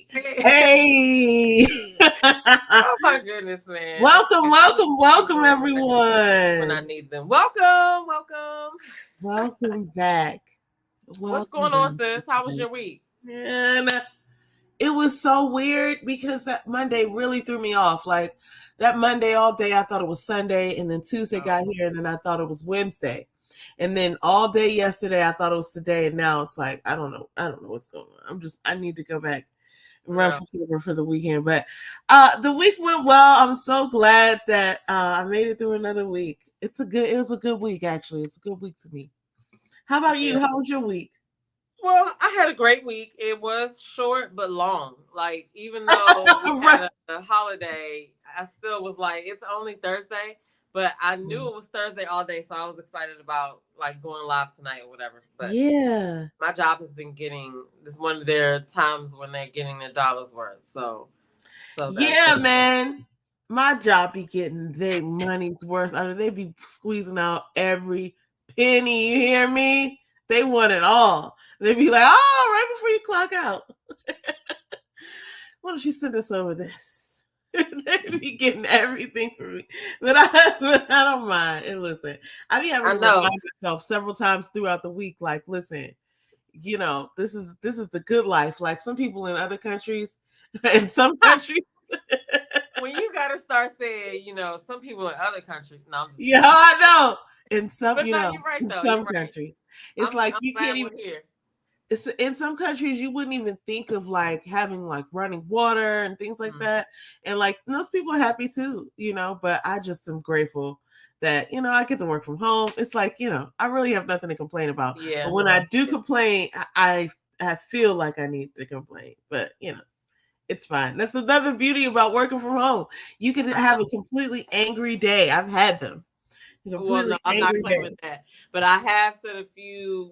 Hey. Oh my goodness, man. Welcome, When I everyone. need them. Welcome. Welcome back. What's Welcome going on, sis? How was back. your week? And it was so weird because that Monday really threw me off. Like that Monday all day, I thought it was Sunday, and then Tuesday got Oh, here, and then I thought it was Wednesday. And then all day yesterday, I thought it was today, and now it's like I don't know. I don't know what's going on. I need to go back run girl. for Cooper for the weekend. But the week went well. I'm so glad that I made it through another week. It was a good week actually. It's a good week to me. How about you? Yeah. How was your week? Well, I had a great week. It was short but long. Like, even though we Right. had a holiday, I still was like, it's only Thursday. But I knew it was Thursday all day, so I was excited about like going live tonight or whatever. But Yeah. my job has been getting this one of their times when they're getting their dollars worth. So that's Yeah, man. My job be getting their money's worth out of. They be squeezing out every penny. You hear me? They want it all. They be like, oh, right before you clock out. Why don't you send us over this? They be getting everything from me, but I don't mind. And listen, I be having I to know. remind myself several times throughout the week, like, listen, this is the good life. Like some people in other countries, in some countries, When you gotta start saying, some people in other countries. No, I'm just yeah, playing. I know. But no, you're right In though. You're some right. countries, it's I'm like I'm you glad can't even. we're here. It's in some countries you wouldn't even think of like having like running water and things like Mm. that, and like those people are happy too, but I just am grateful that I get to work from home. It's like I really have nothing to complain about, but Yeah. when I do complain, I feel like I need to complain, but it's fine. That's another beauty about working from home. You can I have a know. completely angry day. I've had them. A Well, no, completely I'm not angry day. claiming that. But I have said a few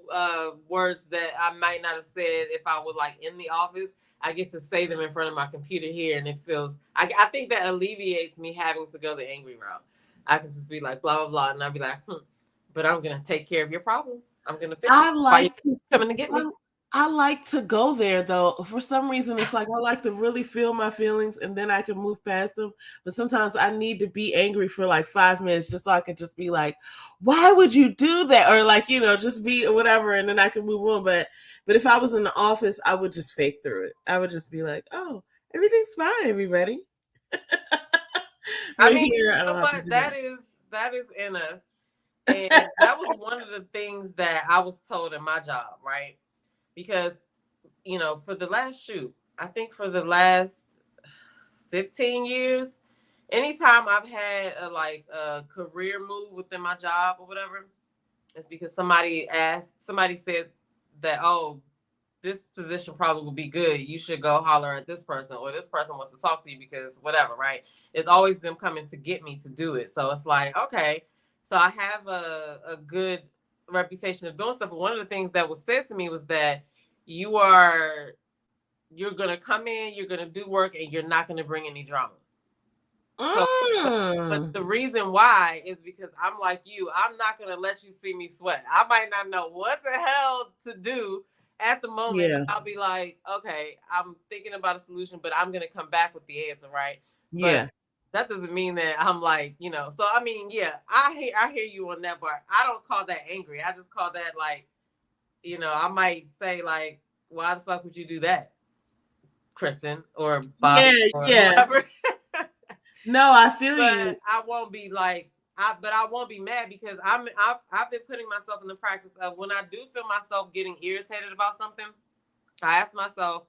words that I might not have said if I was like in the office. I get to say them in front of my computer here, and it feels. I think that alleviates me having to go the angry route. I can just be like blah blah blah, and I'll be like, but I'm gonna take care of your problem. I'm gonna fix it. I Why you like to coming to get me? I, I like to go there though. For some reason it's like I like to really feel my feelings and then I can move past them. But sometimes I need to be angry for like 5 minutes just so I can just be like, why would you do that? Or like, just be whatever and then I can move on. But if I was in the office, I would just fake through it. I would just be like, oh, everything's fine, everybody. I But mean, here I you know don't have to what? do That is in us. And that was that. one of the things that I was told in my job, right? Because, for the last I think for the last 15 years, anytime I've had a career move within my job or whatever, it's because somebody said that, oh, this position probably would be good. You should go holler at this person, or this person wants to talk to you because whatever, right? It's always them coming to get me to do it. So it's like, okay, so I have a good reputation of doing stuff. But one of the things that was said to me was that you are you're gonna come in, you're gonna do work, and you're not gonna bring any drama. So, but Mm. the reason why is because I'm like you. I'm not gonna let you see me sweat. I might not know what the hell to do at the moment, but Yeah. I'll be like, okay, I'm thinking about a solution, but I'm gonna come back with the answer, right? But Yeah. that doesn't mean that I'm like, So I mean, yeah, I hear you on that part. I don't call that angry. I just call that like, I might say like, why the fuck would you do that, Kristen or Yeah, Bobby or yeah. whoever? No, I feel you. But I won't be like I won't be mad because I've been putting myself in the practice of when I do feel myself getting irritated about something, I ask myself,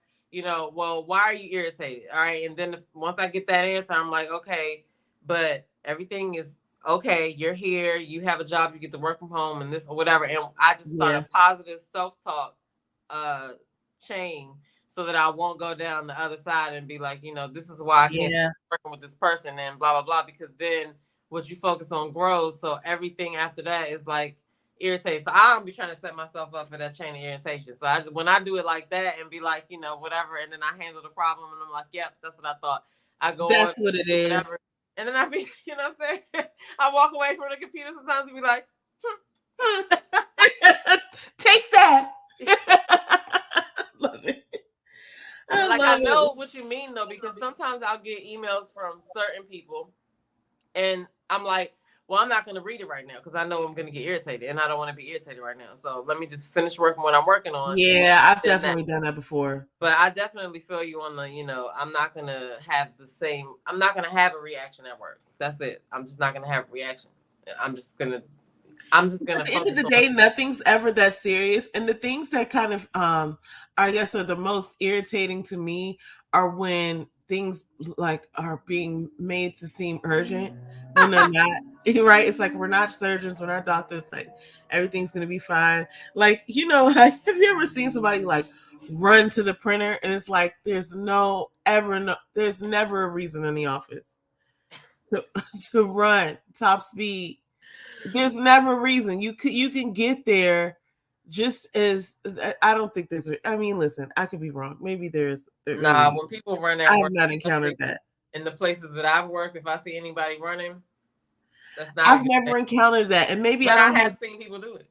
well, why are you irritated? All right, and then once I get that answer, I'm like, okay, but everything is okay. You're here. You have a job. You get to work from home, and this or whatever. And I just start a Yeah. positive self talk uh chain so that I won't go down the other side and be like, this is why I can't stay Yeah. working with this person and blah blah blah. Because then what you focus on grows. So everything after that is like irritated. So I don't be trying to set myself up for that chain of irritation. So when I do it like that and be like, whatever, and then I handle the problem and I'm like, yep, that's what I thought. I go on, That's what it do is. whatever. And then I be, what I'm saying? I walk away from the computer sometimes and be like, Hmm. Take that. Love it. I like love know what you mean though, because sometimes I'll get emails from certain people, and I'm like, well, I'm not going to read it right now because I know I'm going to get irritated, and I don't want to be irritated right now. So let me just finish working what I'm working on. Yeah, I've definitely done that before. But I definitely feel you on the, I'm not going to have I'm not going to have a reaction at work. That's it. I'm just not going to have a reaction. I'm just going to. At the end of the day, nothing's ever that serious. And the things that kind of, I guess, are the most irritating to me are when things like are being made to seem urgent when they're not. Right? It's like, we're not surgeons, we're not doctors. Like, everything's gonna be fine. Like, have you ever seen somebody like run to the printer and it's like there's never a reason in the office to run top speed. There's never a reason. You can get there just as. I don't think there's. I mean, listen, I could be wrong. Maybe there's. Nah, when people run at I work, have not encountered that. In the places that I've worked, if I see anybody running, that's not. I've never encounred that, and maybe I have seen people do it.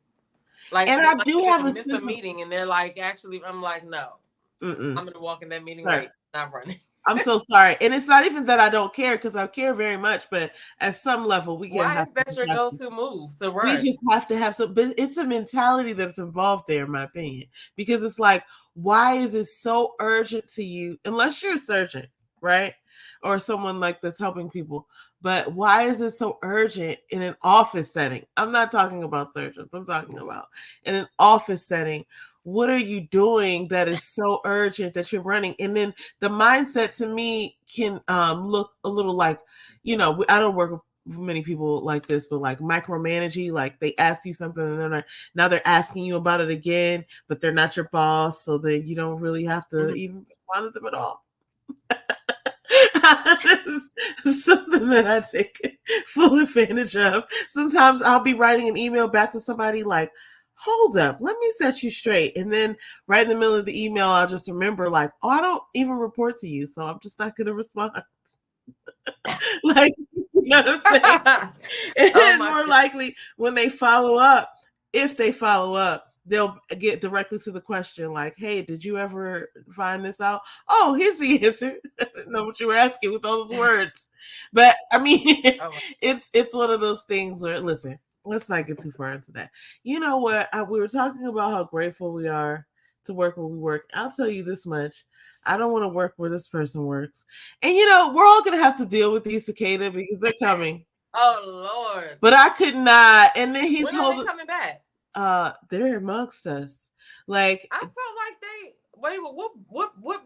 Like, and I do have a meeting, and they're like, actually, I'm like, no, I'm gonna walk in that meeting right, not running. I'm so sorry. And it's not even that I don't care, because I care very much, but at some level we Why is that your go-to move to run? We just have to have some, but it's a mentality that's involved there, in my opinion. Because it's like, why is it so urgent to you, unless you're a surgeon, right? Or someone like that's helping people. But why is it so urgent in an office setting? I'm not talking about surgeons. I'm talking about in an office setting. What are you doing that is so urgent that you're running? And then the mindset to me can look a little like, I don't work with many people like this, but like micromanaging, like they ask you something and now they're asking you about it again, but they're not your boss. So then you don't really have to even respond to them at all. Something that I take full advantage of. Sometimes I'll be writing an email back to somebody like, hold up, let me set you straight. And then right in the middle of the email, I'll just remember like, oh, I don't even report to you, so I'm just not going to respond. Like, you know what I'm saying? And more likely when they follow up, if they follow up, they'll get directly to the question like, hey, did you ever find this out? Oh, here's the answer. I didn't know what you were asking with all those words. But I mean, it's one of those things where, listen, let's not get too far into that. You know what? We were talking about how grateful we are to work where we work. I'll tell you this much. I don't want to work where this person works. And, we're all going to have to deal with these cicada because they're coming. Oh, Lord. But I could not. And then he's when are they coming back? They're amongst us. Like, I felt like what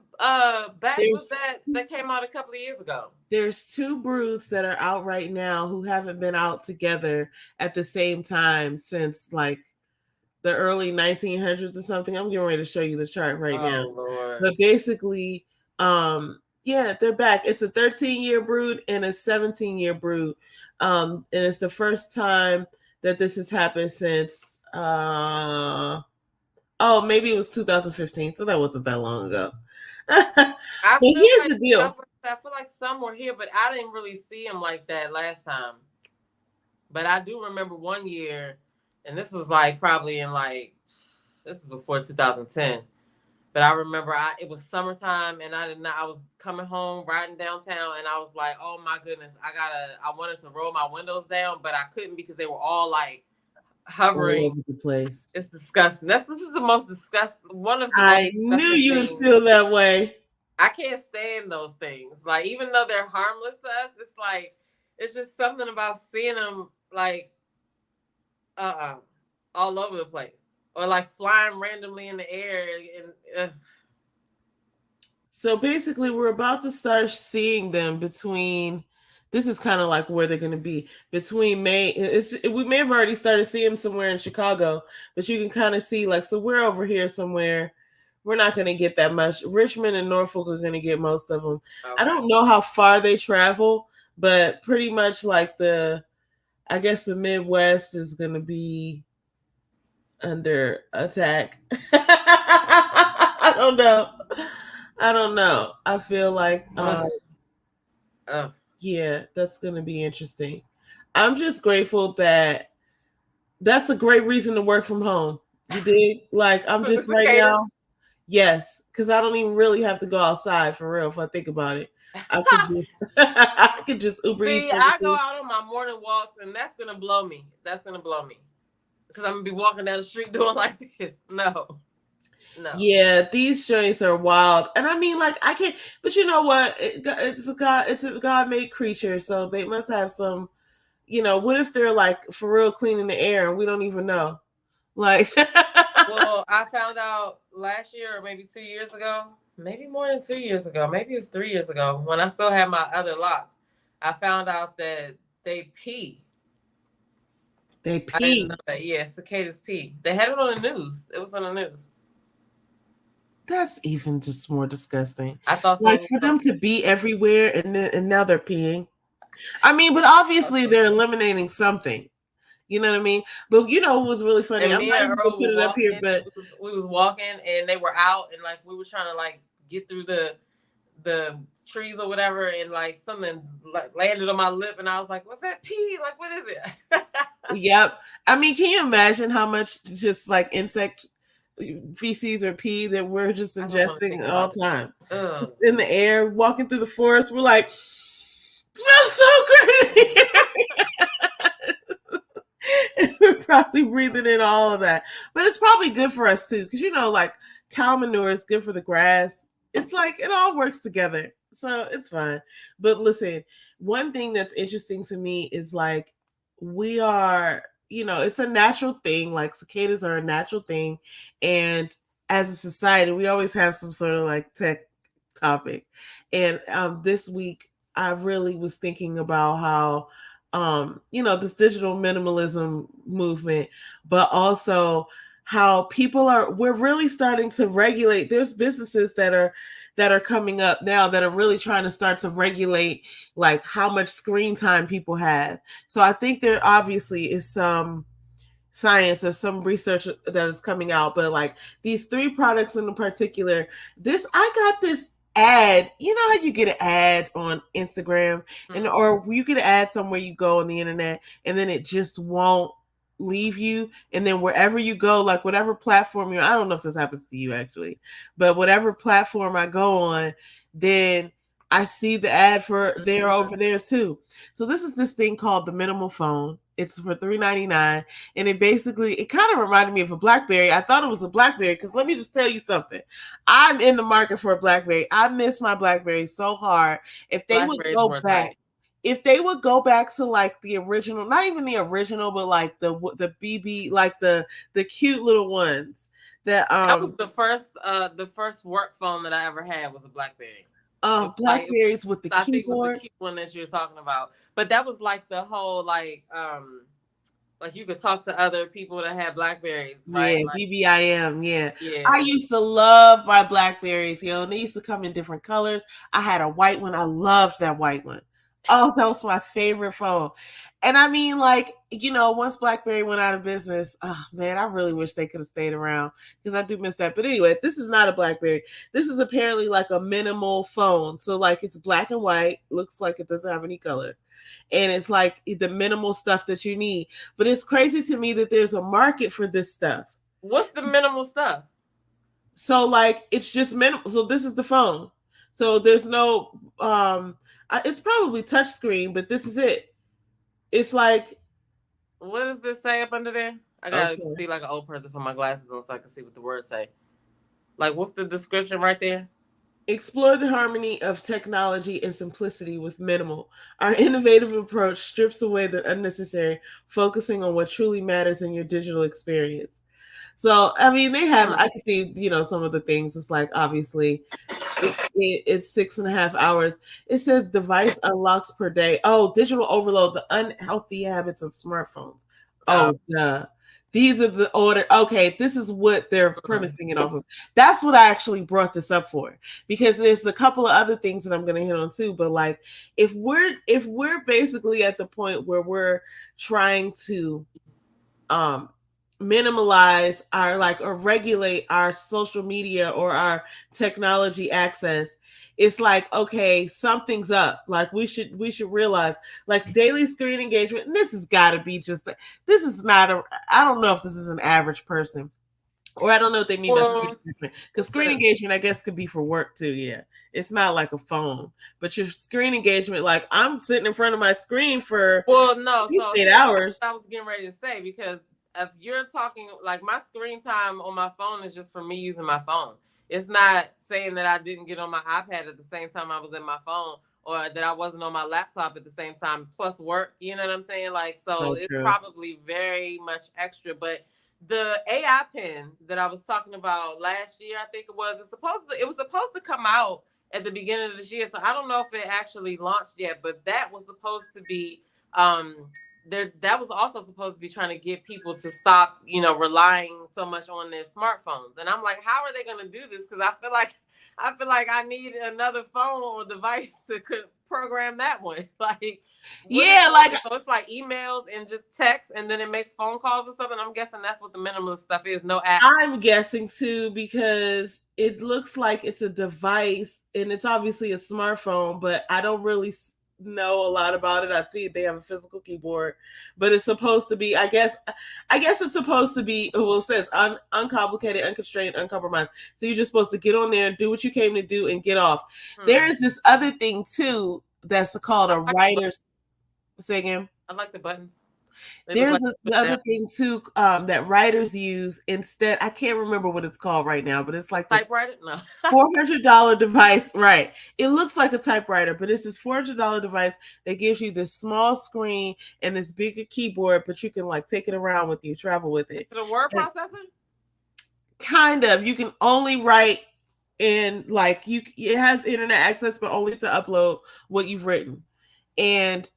batch was that came out a couple of years ago? There's 2 broods that are out right now who haven't been out together at the same time since like the early 1900s or something. I'm getting ready to show you the chart right now. Lord. But basically, they're back. It's a 13-year brood and a 17-year brood. And it's the first time that this has happened since maybe it was 2015, so that wasn't that long ago. Here's the deal. I feel like some were here, but I didn't really see them like that last time. But I do remember one year, and this was like probably in this is before 2010. But I remember it was summertime, and I was coming home riding downtown, and I was like, oh my goodness, I wanted to roll my windows down, but I couldn't because they were all like hovering all over the place. It's disgusting. This is the most disgusting one of the I knew you would feel that way. I can't stand those things. Like, even though they're harmless to us, it's like, it's just something about seeing them like all over the place. Or like flying randomly in the air. So basically, we're about to start seeing them between. This is kind of like where they're going to be between May. We may have already started seeing them somewhere in Chicago, but you can kind of see so we're over here somewhere. We're not going to get that much. Richmond and Norfolk are going to get most of them. Okay. I don't know how far they travel, but pretty much I guess the Midwest is going to be under attack. I don't know. I feel like, yeah, that's going to be interesting. I'm just grateful that that's a great reason to work from home. You dig? I'm just right now. Yes, because I don't even really have to go outside for real. If I think about it, I could just I could just Uber Eats See, I go everything. out on my morning walks, and that's gonna blow me. That's gonna blow me because I'm gonna be walking down the street doing like this. No, no. Yeah, these joints are wild, and I mean, like I can't. But you know what? It's a god. It's a God made creature, so they must have some. What if they're like for real cleaning the air and we don't even know? Like, Well, I found out last year or maybe 2 years ago, maybe more than 2 years ago, maybe it was 3 years ago, when I still had my other locks. I found out that they pee. they I didn't know pee. that. Yeah, cicadas pee. They had it on the news. It was on the news. That's even just more disgusting. I thought Like so. for them to be everywhere and now they're peeing. I mean, but obviously they're eliminating something. You know what I mean? But what was really funny? And I'm me not and even gonna Earl put were it up here, walking. but We was walking, and they were out, and like we were trying to like get through the trees or whatever, and like something like landed on my lip, and I was like, "What's that pee? Like, what is it?" yep. I mean, can you imagine how much just like insect feces or pee that we're just I don't want to ingesting think at all about times? it. Just in the air, walking through the forest, we're like, smells so great. We're probably breathing in all of that. But it's probably good for us too, because like cow manure is good for the grass. It's like it all works together. So it's fine. But listen, one thing that's interesting to me is like we are, it's a natural thing. Like cicadas are a natural thing. And as a society, we always have some sort of like tech topic. And this week I really was thinking about how this digital minimalism movement, but also how we're really starting to regulate. There's businesses that are coming up now that are really trying to start to regulate like how much screen time people have. So I think there obviously is some science or some research that is coming out, but like these three products in particular, I got this ad. You know how you get an ad on Instagram or you get an ad somewhere you go on the internet and then it just won't leave you, and then wherever you go, like whatever platform I don't know if this happens to you actually, but whatever platform I go on, then I see the ad for they're over there too. So this is this thing called the minimal phone. It's for $3.99, and it kind of reminded me of a BlackBerry. I thought it was a BlackBerry because let me just tell you something. I'm in the market for a BlackBerry. I miss my BlackBerry so hard. If they would go back, to like the original, not even the original, but like the BB, like the cute little ones that was the first work phone that I ever had was a BlackBerry. Blackberries with the I think it was keyboard. the cute one that you were talking about. But that was like the whole like you could talk to other people that had Blackberries, right? Yeah, Like, BBIM. Yeah. yeah. I used to love my Blackberries, and they used to come in different colors. I had a white one. I loved that white one. Oh, that was my favorite phone. And I mean, like, once BlackBerry went out of business, oh man, I really wish they could have stayed around because I do miss that. But anyway, this is not a BlackBerry. This is apparently like a minimal phone. So like it's black and white, looks like it doesn't have any color. And it's like the minimal stuff that you need. But it's crazy to me that there's a market for this stuff. What's the minimal stuff? So like it's just minimal. So this is the phone. So there's no it's probably touchscreen, but this is it. It's like, what does this say up under there? I gotta be like an old person, put my glasses on so I can see what the words say. Like, what's the description right there? Explore the harmony of technology and simplicity with minimal. Our innovative approach strips away the unnecessary, focusing on what truly matters in your digital experience. So, I mean, they have, I can see, some of the things. It's like, obviously, it's 6.5 hours. It says device unlocks per day. Oh, digital overload, the unhealthy habits of smartphones. Oh, duh. These are the order. Okay, this is what they're premising it off of. That's what I actually brought this up for, because there's a couple of other things that I'm going to hit on too. But like, if we're basically at the point where we're trying to minimalize or regulate our social media or our technology access, it's like, okay, something's up. Like we should realize, like, daily screen engagement, and this has got to be this is not I don't know if this is an average person. Or I don't know what they mean by screen Well, engagement. Because screen engagement, I guess, could be for work too. Yeah. It's not like a phone. But your screen engagement, like I'm sitting in front of my screen for no. at least So 8 hours. I was getting ready to say, because if you're talking like my screen time on my phone is just for me using my phone. It's not saying that I didn't get on my iPad at the same time I was in my phone, or that I wasn't on my laptop at the same time plus work. You know what I'm saying? Like, so So it's true. probably very much extra. But the AI pen that I was talking about last year, I think it was, it was supposed to come out at the beginning of this year. So I don't know if it actually launched yet, but that was supposed to be um there, that was also supposed to be trying to get people to stop, relying so much on their smartphones. And I'm like, how are they going to do this? Because I feel like I need another phone or device to program that one. Like, Yeah, like so it's like emails and just text, and then it makes phone calls or something. I'm guessing that's what the minimalist stuff is. No app. I'm guessing too, because it looks like it's a device and it's obviously a smartphone, but I don't really know a lot about it. I see they have a physical keyboard, but it's supposed to be, I guess it's supposed to be, well, it says uncomplicated, unconstrained, uncompromised. So you're just supposed to get on there and do what you came to do and get off. There is this other thing too that's called a writer's. Say again. I like the buttons. There's another thing too that writers use instead. I can't remember what it's called right now, but it's like the typewriter. No. $400 device. Right. It looks like a typewriter, but it's this $400 device that gives you this small screen and this bigger keyboard, but you can like take it around with you, travel with it. Is it a word processor? Kind of. You can only write in like it has internet access, but only to upload what you've written. And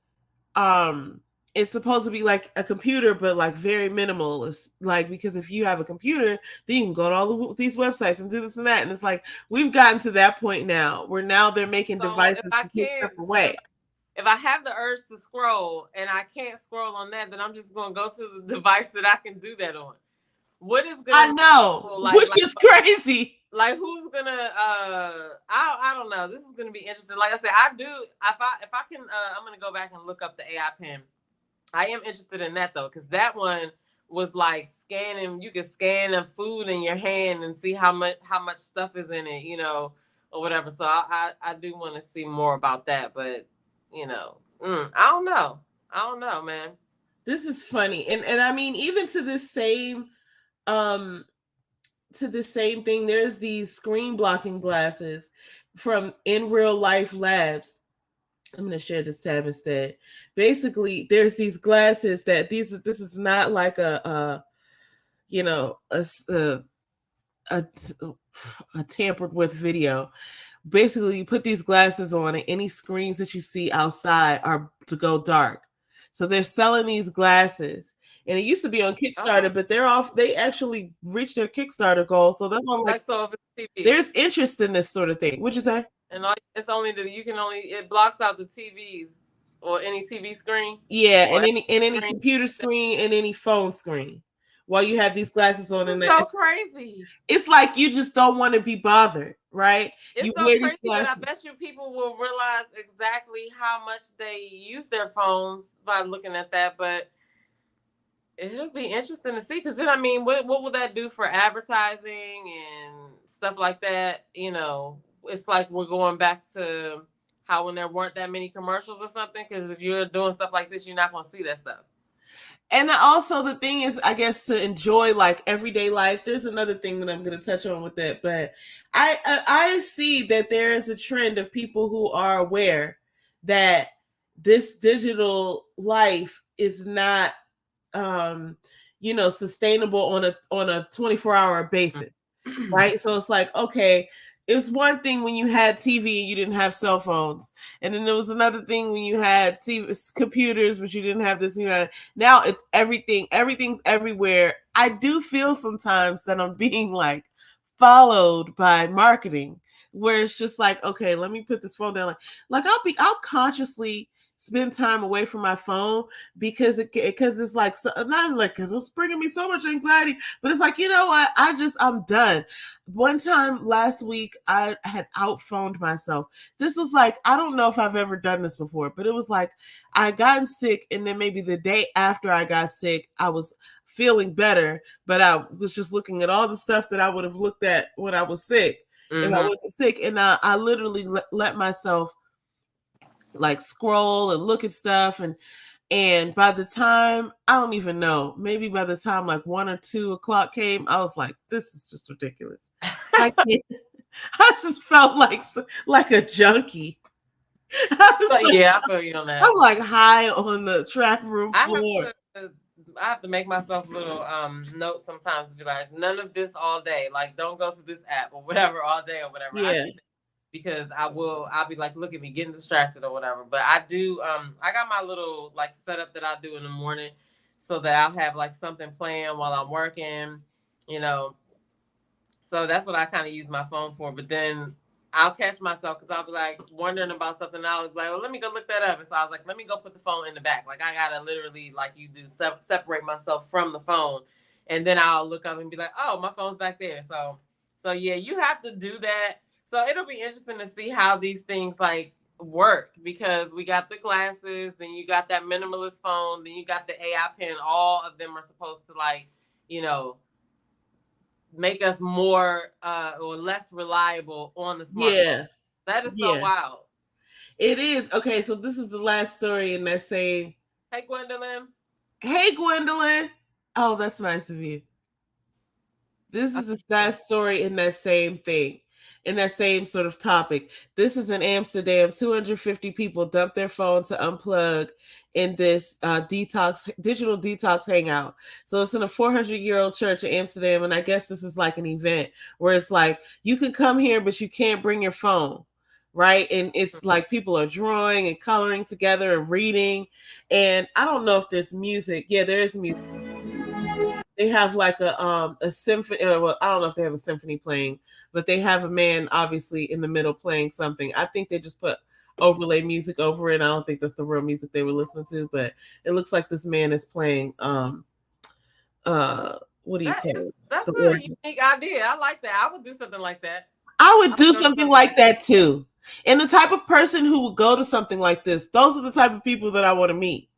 it's supposed to be like a computer, but like very minimalist. Like, because if you have a computer, then you can go to all these websites and do this and that. And it's like, we've gotten to that point now where now they're making devices to take stuff away. If I have the urge to scroll and I can't scroll on that, then I'm just going to go to the device that I can do that on. What is going I know, which is crazy. Like, who's gonna I don't know. This is gonna be interesting. Like I said, if I can I'm gonna go back and look up the AI pen. I am interested in that though, because that one was like scanning. You can scan a food in your hand and see how much stuff is in it, or whatever. So I do want to see more about that, but I don't know, man. This is funny, and I mean, even to this same thing, there's these screen blocking glasses from In Real Life Labs. I'm going to share this tab instead. Basically, there's these glasses that this is not like a tampered with video. Basically, you put these glasses on and any screens that you see outside are to go dark. So they're selling these glasses. And it used to be on Kickstarter, but they actually reached their Kickstarter goal. So that's why I'm like, so if it's TV. There's interest in this sort of thing. What'd you say? And it blocks out the TVs or any TV screen. Yeah, and any computer screen and any phone screen. While you have these glasses on, it's so crazy. It's like you just don't want to be bothered, right? It's you so crazy, but I bet you people will realize exactly how much they use their phones by looking at that. But it'll be interesting to see, because then, I mean, what will that do for advertising and stuff like that? It's like we're going back to how when there weren't that many commercials or something, because if you're doing stuff like this, you're not going to see that stuff. And also the thing is, I guess, to enjoy like everyday life. There's another thing that I'm going to touch on with that, but I see that there is a trend of people who are aware that this digital life is not sustainable on a 24-hour basis, right? So it's like, okay, it's one thing when you had TV and you didn't have cell phones, and then there was another thing when you had computers but you didn't have this. Now it's everything. Everything's everywhere. I do feel sometimes that I'm being like followed by marketing, where it's just like, okay, let me put this phone down. Like I'll consciously spend time away from my phone because it's like not like because it's bringing me so much anxiety, but it's like, you know what, I'm done. One time last week I had outphoned myself. This was like, I don't know if I've ever done this before, but it was like I gotten sick, and then maybe the day after I got sick I was feeling better, but I was just looking at all the stuff that I would have looked at when I was sick if I wasn't sick, and I literally let myself like scroll and look at stuff, and by the time, I don't even know, maybe by the time like 1 or 2 o'clock came, I was like, this is just ridiculous. I can't. I just felt like a junkie. Yeah, I feel you on that. I'm like high on the track room floor. I have to make myself little notes sometimes to be like, none of this all day. Like, don't go to this app or whatever all day or whatever. Yeah. Because I'll be like, look at me getting distracted or whatever. But I do, I got my little like setup that I do in the morning so that I'll have like something playing while I'm working, you know. So that's what I kind of use my phone for. But then I'll catch myself because I'll be like wondering about something. And I'll be like, well, let me go look that up. And so I was like, let me go put the phone in the back. Like, I got to literally, like you do, separate myself from the phone. And then I'll look up and be like, oh, my phone's back there. So yeah, you have to do that. So it'll be interesting to see how these things like work, because we got the glasses, then you got that minimalist phone, then you got the AI pen. All of them are supposed to like, you know, make us more or less reliable on the smartphone. Yeah. That is so wild. It is. Okay, so this is the last story in that same. Hey, Gwendolyn. Hey, Gwendolyn. Oh, that's nice of you. This is the last story in that same thing, in that same sort of topic. This is in Amsterdam. 250 people dumped their phone to unplug in this digital detox hangout. So it's in a 400-year-old church in Amsterdam, and I guess this is like an event where it's like you can come here, but you can't bring your phone, right? And it's like people are drawing and coloring together and reading, and I don't know if there's music. Yeah, there is music. They have like a symphony. Well, I don't know if they have a symphony playing, but they have a man obviously in the middle playing something. I think they just put overlay music over it. I don't think that's the real music they were listening to, but it looks like this man is playing what do you call it? That's a unique idea. I like that. I would do something like that. I would do something like that too. And the type of person who would go to something like this, those are the type of people that I want to meet.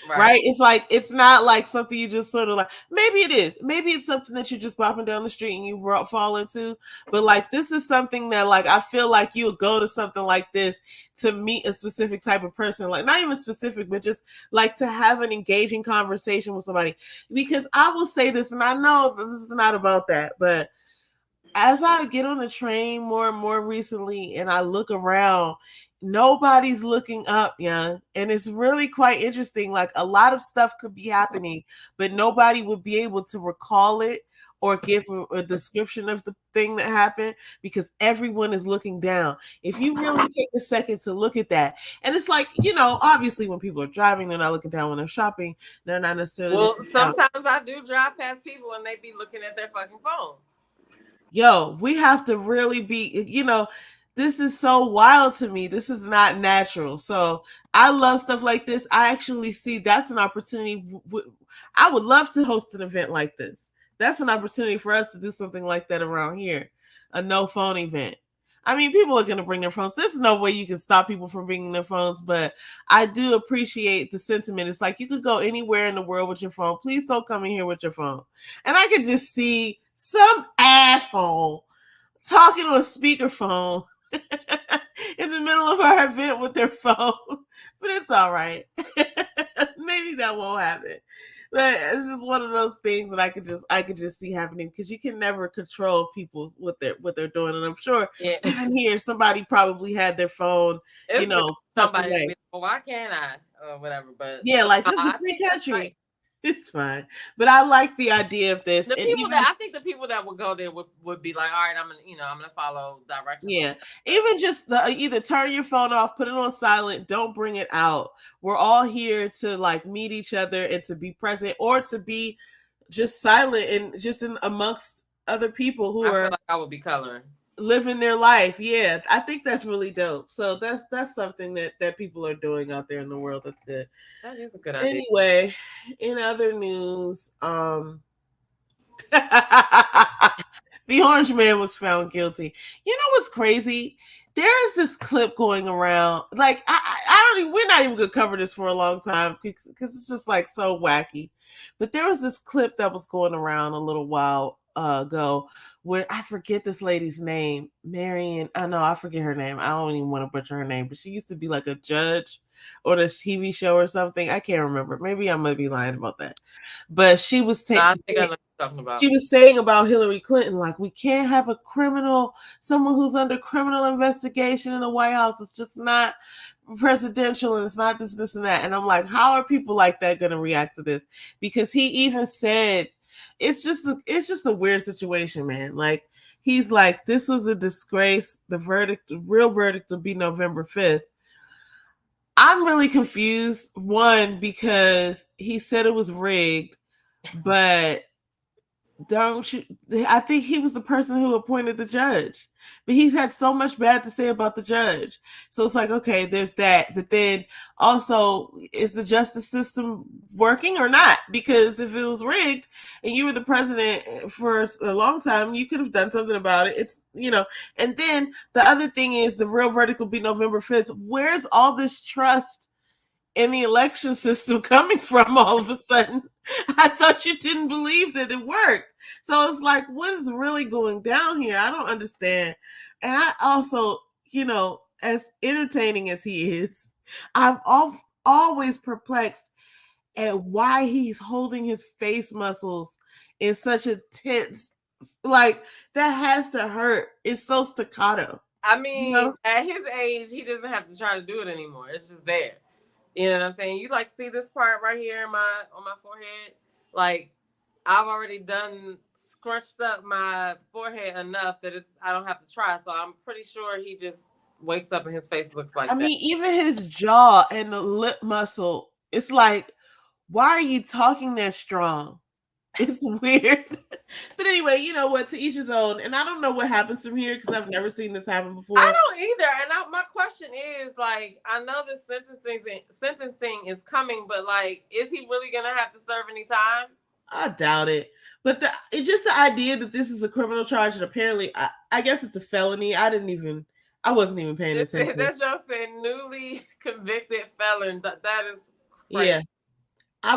Right? It's like, it's not like something you just sort of like, maybe it is. Maybe it's something that you're just bopping down the street and you fall into. But like, this is something that like, I feel like you'll go to something like this to meet a specific type of person. Like, not even specific, but just like to have an engaging conversation with somebody. Because I will say this, and I know this is not about that, but as I get on the train more and more recently and I look around, nobody's looking up, yeah. And it's really quite interesting. Like, a lot of stuff could be happening, but nobody would be able to recall it or give a description of the thing that happened because everyone is looking down. If you really take a second to look at that, and it's like, you know, obviously when people are driving, they're not looking down. When they're shopping, they're not necessarily. Well, sometimes I do drive past people and they be looking at their fucking phone. Yo, we have to really be, you know, this is so wild to me. This is not natural. So I love stuff like this. I actually see that's an opportunity. I would love to host an event like this. That's an opportunity for us to do something like that around here. A no phone event. I mean, people are going to bring their phones. There's no way you can stop people from bringing their phones, but I do appreciate the sentiment. It's like, you could go anywhere in the world with your phone. Please don't come in here with your phone. And I could just see some asshole talking on a speakerphone in the middle of our event with their phone, but it's all right. Maybe that won't happen. But it's just one of those things that I could just see happening, because you can never control people what they're doing. And I'm sure even here somebody probably had their phone, it's, you know, somebody like, well, why can't I or whatever. But yeah, like, this is a free country. It's fine, but I like the idea of this. The people I think the people that would go there would be like, all right, I'm gonna follow directions. Yeah, even just either turn your phone off, put it on silent, don't bring it out. We're all here to like meet each other and to be present, or to be just silent and just in amongst other people who are. Feel like I would be coloring. living their life. Yeah, I think that's really dope. So that's something that people are doing out there in the world. That's good. That is a good idea. Anyway, in other news, the orange man was found guilty. You know what's crazy? There is this clip going around. Like I don't even. We're not even gonna cover this for a long time because it's just like so wacky. But there was this clip that was going around a little while ago where I forget this lady's name, Marion. I know I forget her name. I don't even want to butcher her name, but she used to be like a judge on a TV show or something. I can't remember. Maybe I might be lying about that. But she was No, I think I know what you're talking about. she was saying about Hillary Clinton, like, we can't have a criminal, someone who's under criminal investigation in the White House. It's just not presidential and it's not this, and that. And I'm like, how are people like that going to react to this? Because he even said, it's just a weird situation, man. Like, he's like, this was a disgrace. The verdict, the real verdict will be November 5th. I'm really confused. One, because he said it was rigged, but don't you? I think he was the person who appointed the judge, but he's had so much bad to say about the judge. So it's like, okay, there's that. But then also, is the justice system working or not? Because if it was rigged and you were the president for a long time, you could have done something about it. It's, and then the other thing is the real verdict will be November 5th. Where's all this trust in the election system coming from all of a sudden? I thought you didn't believe that it worked. So it's like, what is really going down here? I don't understand. And I also, as entertaining as he is, I'm always perplexed at why he's holding his face muscles in such a tense, like, that has to hurt. It's so staccato. I mean, at his age, he doesn't have to try to do it anymore. It's just there. You know what I'm saying? You like see this part right here on my forehead? Like, I've already scrunched up my forehead enough that I don't have to try. So I'm pretty sure he just wakes up and his face looks like that. I mean, even his jaw and the lip muscle, it's like, why are you talking that strong? It's weird. But anyway, you know what? To each his own. And I don't know what happens from here because I've never seen this happen before. I don't either. And my question is, like, I know the sentencing is coming, but, like, is he really going to have to serve any time? I doubt it. But it's just the idea that this is a criminal charge, and apparently, I guess it's a felony. I wasn't even paying attention. That's just a newly convicted felon. That is crazy. Yeah. I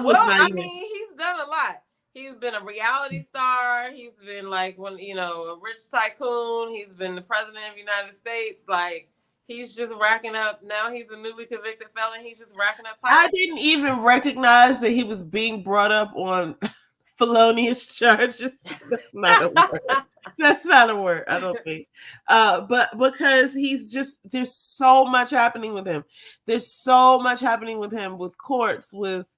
mean, he's done a lot. He's been a reality star. He's been like a rich tycoon. He's been the president of the United States. Like, he's just racking up. Now he's a newly convicted felon. He's just racking up time. I didn't even recognize that he was being brought up on felonious charges. That's not a word. That's not a word, I don't think. But because there's so much happening with him. There's so much happening with him, with courts, with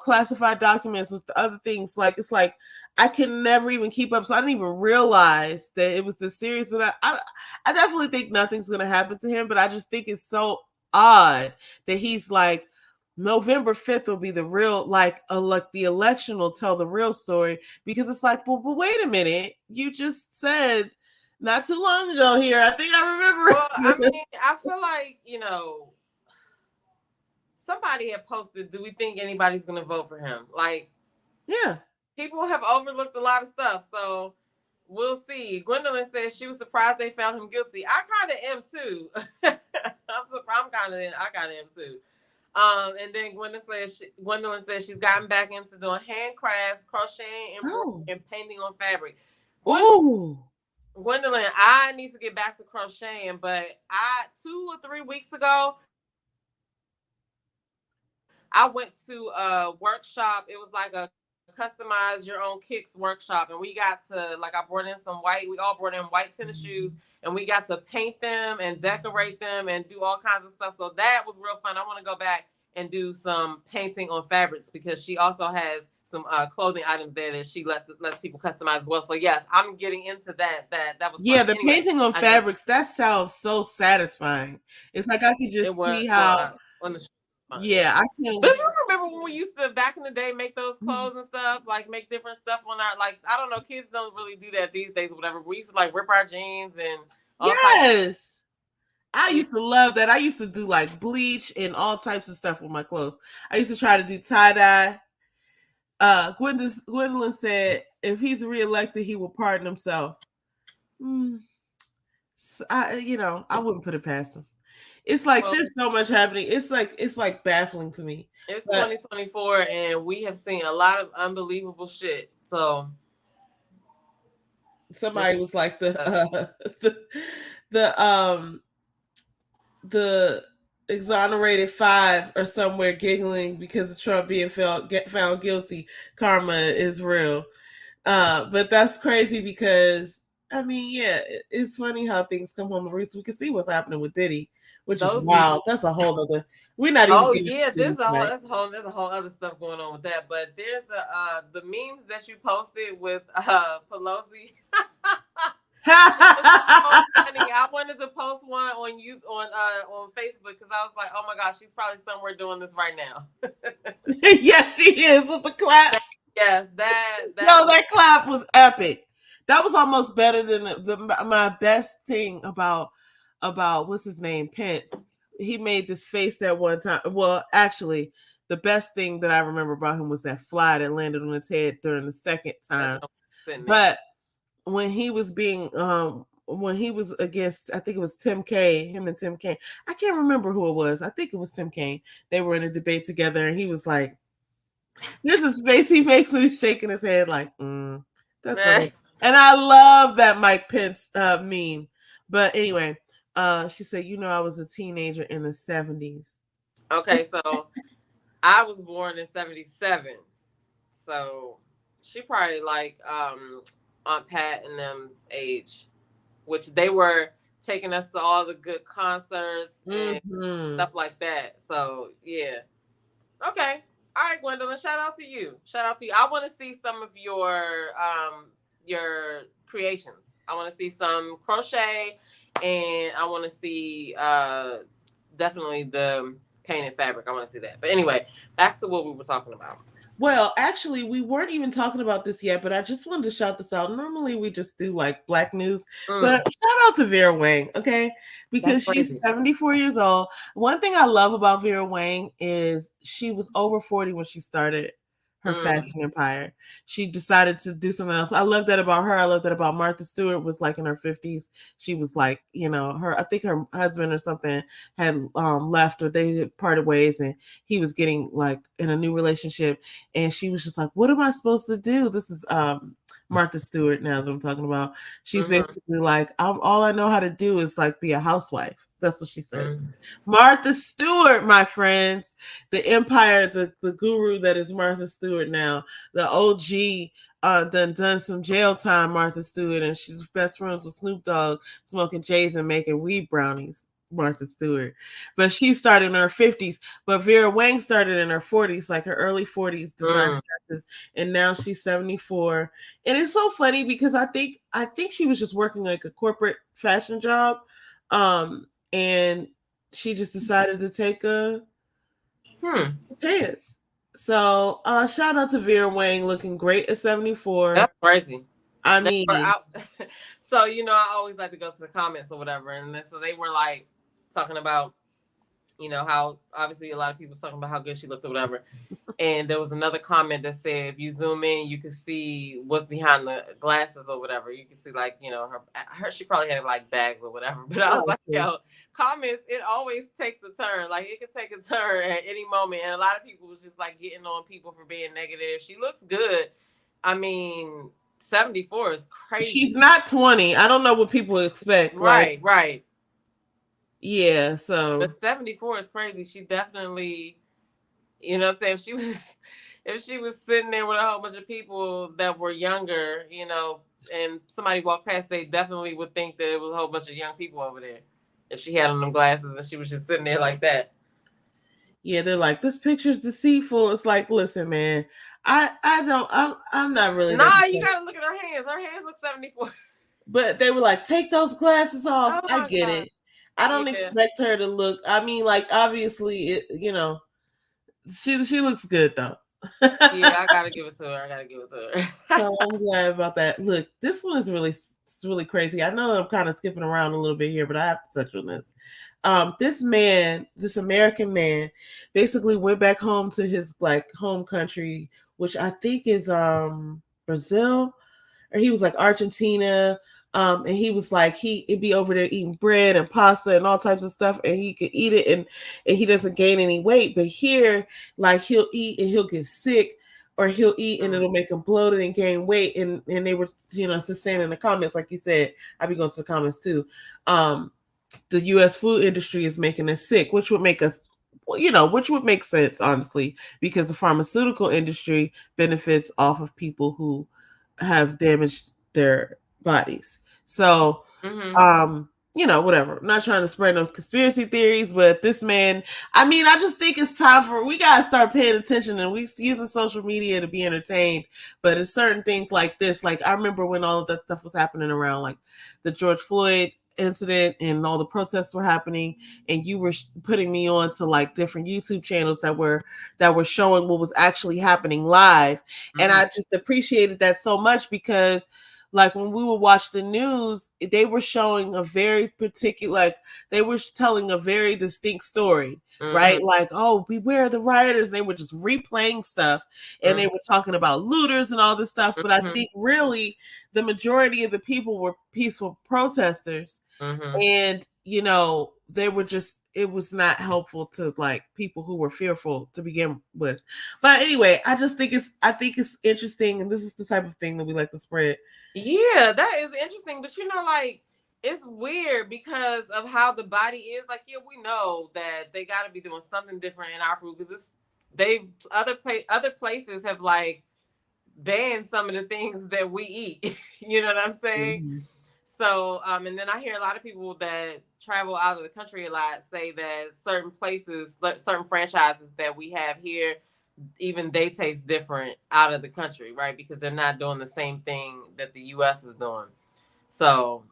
classified documents, with the other things. Like, it's like I can never even keep up. So I didn't even realize that it was this serious. But I definitely think nothing's going to happen to him. But I just think it's so odd that he's like, November 5th will be the real, like the election will tell the real story. Because it's like, well, but wait a minute. You just said not too long ago here. I think I remember. Well, I mean, I feel like, somebody had posted, do we think anybody's going to vote for him? Like, yeah. People have overlooked a lot of stuff. So we'll see. Gwendolyn says she was surprised they found him guilty. I kind of am too. I kind of am too. And then Gwendolyn says she's gotten back into doing handcrafts, crocheting, and painting on fabric. Gwendolyn, I need to get back to crocheting, but 2 or 3 weeks ago, I went to a workshop. It was like a customize your own kicks workshop. And we got to, like, we all brought in white tennis shoes, and we got to paint them and decorate them and do all kinds of stuff. So that was real fun. I want to go back and do some painting on fabrics because she also has some clothing items there that she lets people customize as well. So yes, I'm getting into that. That was fun. The painting on fabrics, that sounds so satisfying. It's like I could just see how. I can't. But you remember remember when we used to back in the day make those clothes and stuff, like make different stuff on our, like, I don't know, kids don't really do that these days or whatever. We used to like rip our jeans and all types. Yes. I Yeah. used to love that. I used to do like bleach and all types of stuff with my clothes. I used to try to do tie-dye. Gwendolyn said if he's reelected, he will pardon himself. I wouldn't put it past him. It's like Well, there's so much happening. It's like baffling to me. it's But 2024 and we have seen a lot of unbelievable shit. So somebody was like the the exonerated five are somewhere giggling because of Trump being found guilty. Karma is real. But that's crazy because I mean, yeah, it's funny how things come home to roost. We can see what's happening with Diddy, which is wild. That's a whole other. We're not even. Oh yeah, there's a whole other stuff going on with that. But there's the memes that you posted with Pelosi. Funny. I wanted to post one on Facebook because I was like, oh my gosh, she's probably somewhere doing this right now. Yes, she is with the clap. Yes, that clap was epic. That was almost better than my best thing about what's his name, Pence. He made this face that one time. Well, actually, the best thing that I remember about him was that fly that landed on his head during the second time. But when he was against, I think it was Tim Kaine, him and Tim Kaine. I can't remember who it was. I think it was Tim Kaine. They were in a debate together, and he was like, "There's this face he makes when he's shaking his head, like, that's funny." And I love that Mike Pence meme. But anyway, she said, I was a teenager in the 70s. Okay, so I was born in 77. So she probably like Aunt Pat and them age, which they were taking us to all the good concerts and stuff like that. So yeah. Okay. All right, Gwendolyn, shout out to you. I want to see some of your creations. I want to see some crochet, and I want to see definitely the painted fabric. I want to see that. But anyway, back to what we were talking about. Well, actually, we weren't even talking about this yet, but I just wanted to shout this out. Normally, we just do like Black news, but shout out to Vera Wang, okay? Because she's 74 years old. One thing I love about Vera Wang is she was over 40 when she started her fashion empire. She decided to do something else. I love that about her. I love that about Martha Stewart, was like in her 50s. She was like, I think her husband or something had left, or they parted ways, and he was getting like in a new relationship. And she was just like, what am I supposed to do? This is Martha Stewart now that I'm talking about. She's basically like, all I know how to do is like be a housewife. That's what she says. Martha Stewart, my friends, the empire, the guru that is Martha Stewart now, the OG, done some jail time, Martha Stewart, and she's best friends with Snoop Dogg, smoking J's and making weed brownies. Martha Stewart, but she started in her 50s. But Vera Wang started in her 40s, like her early 40s, designing dresses, and now she's 74. And it's so funny because I think she was just working like a corporate fashion job. And she just decided to take a chance. So shout out to Vera Wang, looking great at 74. That's crazy. I mean, so I always like to go to the comments or whatever, and so they were like talking about how obviously a lot of people talking about how good she looked or whatever. And there was another comment that said if you zoom in, you can see what's behind the glasses or whatever. You can see like her she probably had like bags or whatever. But I was like, comments, it always takes a turn. Like it can take a turn at any moment. And a lot of people was just like getting on people for being negative. She looks good. I mean, 74 is crazy. She's not 20. I don't know what people expect. Right. Yeah, so but 74 is crazy. She definitely, what I'm saying, if she was sitting there with a whole bunch of people that were younger, and somebody walked past, they definitely would think that it was a whole bunch of young people over there. If she had on them glasses and she was just sitting there like that. Yeah, they're like, this picture's deceitful. It's like, listen, man, I'm not really. Nah, you gotta look at her hands. Her hands look 74. But they were like, take those glasses off. I get it. I don't expect her to look. I mean, like, obviously, She looks good though. Yeah, I gotta give it to her. I gotta give it to her. So I'm glad about that. Look, this one is really crazy. I know I'm kind of skipping around a little bit here, but I have to touch on this. This man, this American man, basically went back home to his like home country, which I think is Brazil, or he was like Argentina. And he was like he'd be over there eating bread and pasta and all types of stuff, and he could eat it, and he doesn't gain any weight. But here, like he'll eat and he'll get sick, or he'll eat and it'll make him bloated and gain weight. And they were, just saying in the comments, like you said, I'd be going to the comments too. The U.S. food industry is making us sick, which would make us, which would make sense, honestly, because the pharmaceutical industry benefits off of people who have damaged their bodies. So, whatever. I'm not trying to spread no conspiracy theories, but this man, I mean, I just think it's time we got to start paying attention, and we using social media to be entertained. But it's certain things like this. Like, I remember when all of that stuff was happening around, like the George Floyd incident and all the protests were happening, and you were putting me on to like different YouTube channels that were showing what was actually happening live. And I just appreciated that so much, because like when we would watch the news, they were showing a very particular, like they were telling a very distinct story, right? Like, oh, beware the rioters. They were just replaying stuff, and they were talking about looters and all this stuff. But I think really the majority of the people were peaceful protesters. And, they were just, it was not helpful to like people who were fearful to begin with. But anyway, I think it's interesting. And this is the type of thing that we like to spread. Yeah, that is interesting. But like, it's weird because of how the body is. Like, yeah, we know that they got to be doing something different in our food, because other places have like banned some of the things that we eat. You know what I'm saying? So, and then I hear a lot of people that travel out of the country a lot say that certain places, like certain franchises that we have here, even they taste different out of the country, right? Because they're not doing the same thing that the U.S. is doing. So,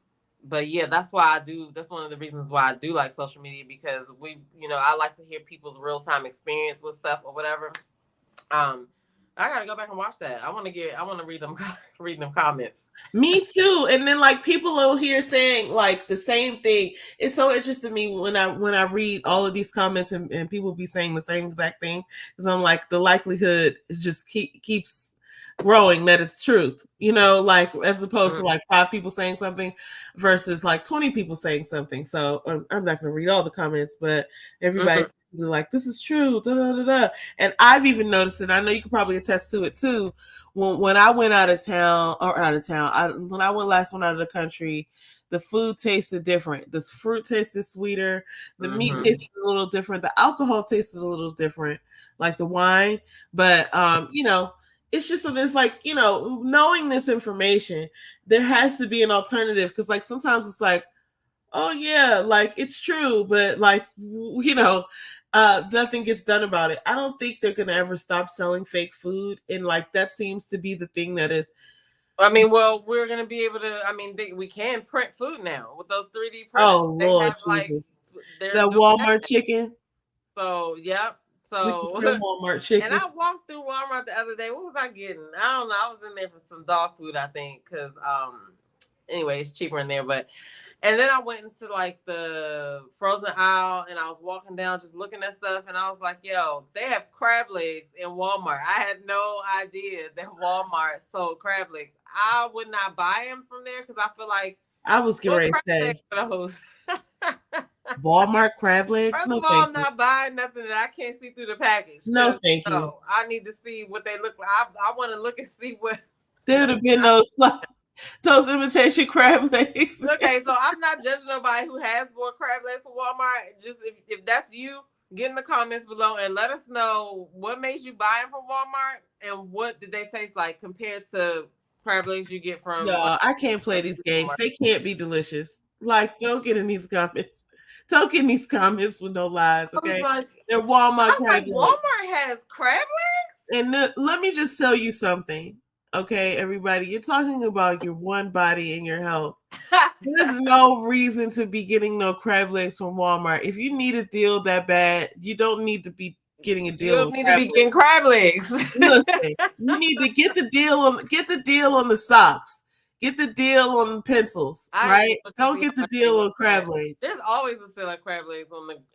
but yeah, that's one of the reasons why I do like social media, because I like to hear people's real-time experience with stuff or whatever. I gotta go back and watch that. I want to read them comments. Me too. And then like people over here saying like the same thing. It's so interesting to me when I read all of these comments, and people be saying the same exact thing, because I'm like, the likelihood just keeps growing that it's truth, like as opposed to like 5 people saying something versus like 20 people saying something. So I'm not going to read all the comments, but everybody like, this is true, da, da, da, da. And I've even noticed it. I know you can probably attest to it too. When I went out of town, when I went last one out of the country, the food tasted different. This fruit tasted sweeter. The meat tasted a little different. The alcohol tasted a little different, like the wine. But it's just something. It's like, knowing this information, there has to be an alternative, because like sometimes it's like, oh yeah, like it's true, but like nothing gets done about it. I don't think they're gonna ever stop selling fake food, and like that seems to be the thing that is. I mean, well, we're gonna be able to. I mean, we can print food now with those 3D printers. Oh Lord, have, like, the Walmart chicken. So yep. So Walmart chicken. And I walked through Walmart the other day. What was I getting? I don't know. I was in there for some dog food, I think, because anyway, it's cheaper in there. But and then I went into like the frozen aisle, and I was walking down just looking at stuff, and I was like, yo, they have crab legs in Walmart. I had no idea that Walmart sold crab legs. I would not buy them from there, because I feel like I was getting ready to say Walmart crab legs. First of all, I'm not buying nothing that I can't see through the package. No, thank you. I need to see what they look like. I want to look and see what. There would have been those imitation crab legs. Okay, so I'm not judging nobody who has more crab legs from Walmart. Just if that's you, get in the comments below and let us know what made you buy them from Walmart, and what did they taste like compared to crab legs you get from. No, I can't play these games. They can't be delicious. Like, don't get in these comments. Don't get in these comments with no lies, okay? Like, they're Walmart crab legs. Walmart has crab legs? And let me just tell you something. Okay, everybody, you're talking about your one body and your health. There's no reason to be getting no crab legs from Walmart. If you need a deal that bad, you don't need to be getting a You deal don't with need to crab be legs. getting crab legs. Listen, you need to get the deal on the socks. Get the deal on the pencils, I agree right? with you Don't get the deal on crab 100%. legs. There's always a sale of crab legs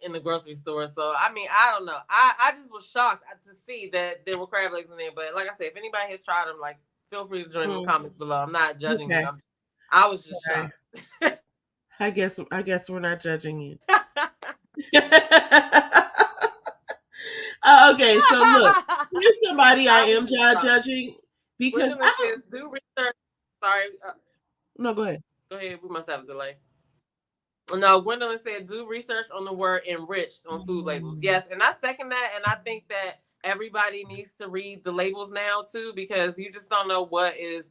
in the grocery store. So I mean, I don't know. I just was shocked to see that there were crab legs in there. But like I said, if anybody has tried them, like feel free to join in the comments below. I'm not judging you. Okay. I was just Sorry. shocked. I guess we're not judging you. Okay, so look, here's somebody I am judging because Gwendolyn says do research. Sorry. No, go ahead. Go ahead. We must have a delay. No, Gwendolyn said do research on the word enriched on food labels. Yes, and I second that, and I think that everybody needs to read the labels now too, because you just don't know what is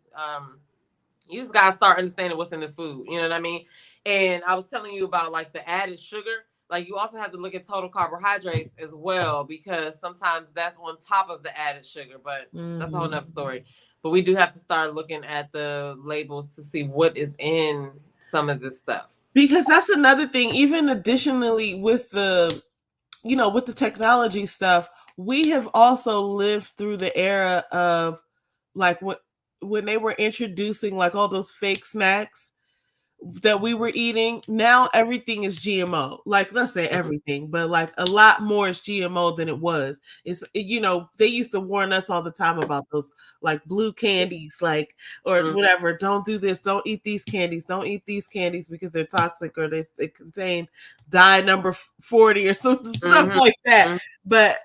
you just gotta start understanding what's in this food. You know what I mean? And I was telling you about like the added sugar. Like you also have to look at total carbohydrates as well, because sometimes that's on top of the added sugar, but that's a whole nother story. But we do have to start looking at the labels to see what is in some of this stuff. Because that's another thing, even additionally with the with the technology stuff, we have also lived through the era of like when they were introducing like all those fake snacks that we were eating. Now everything is GMO. Like, let's say everything, but like a lot more is GMO than it was. They used to warn us all the time about those like blue candies, like, or whatever. Don't do this. Don't eat these candies. Don't eat these candies because they're toxic or they contain dye number 40 or some stuff like that. But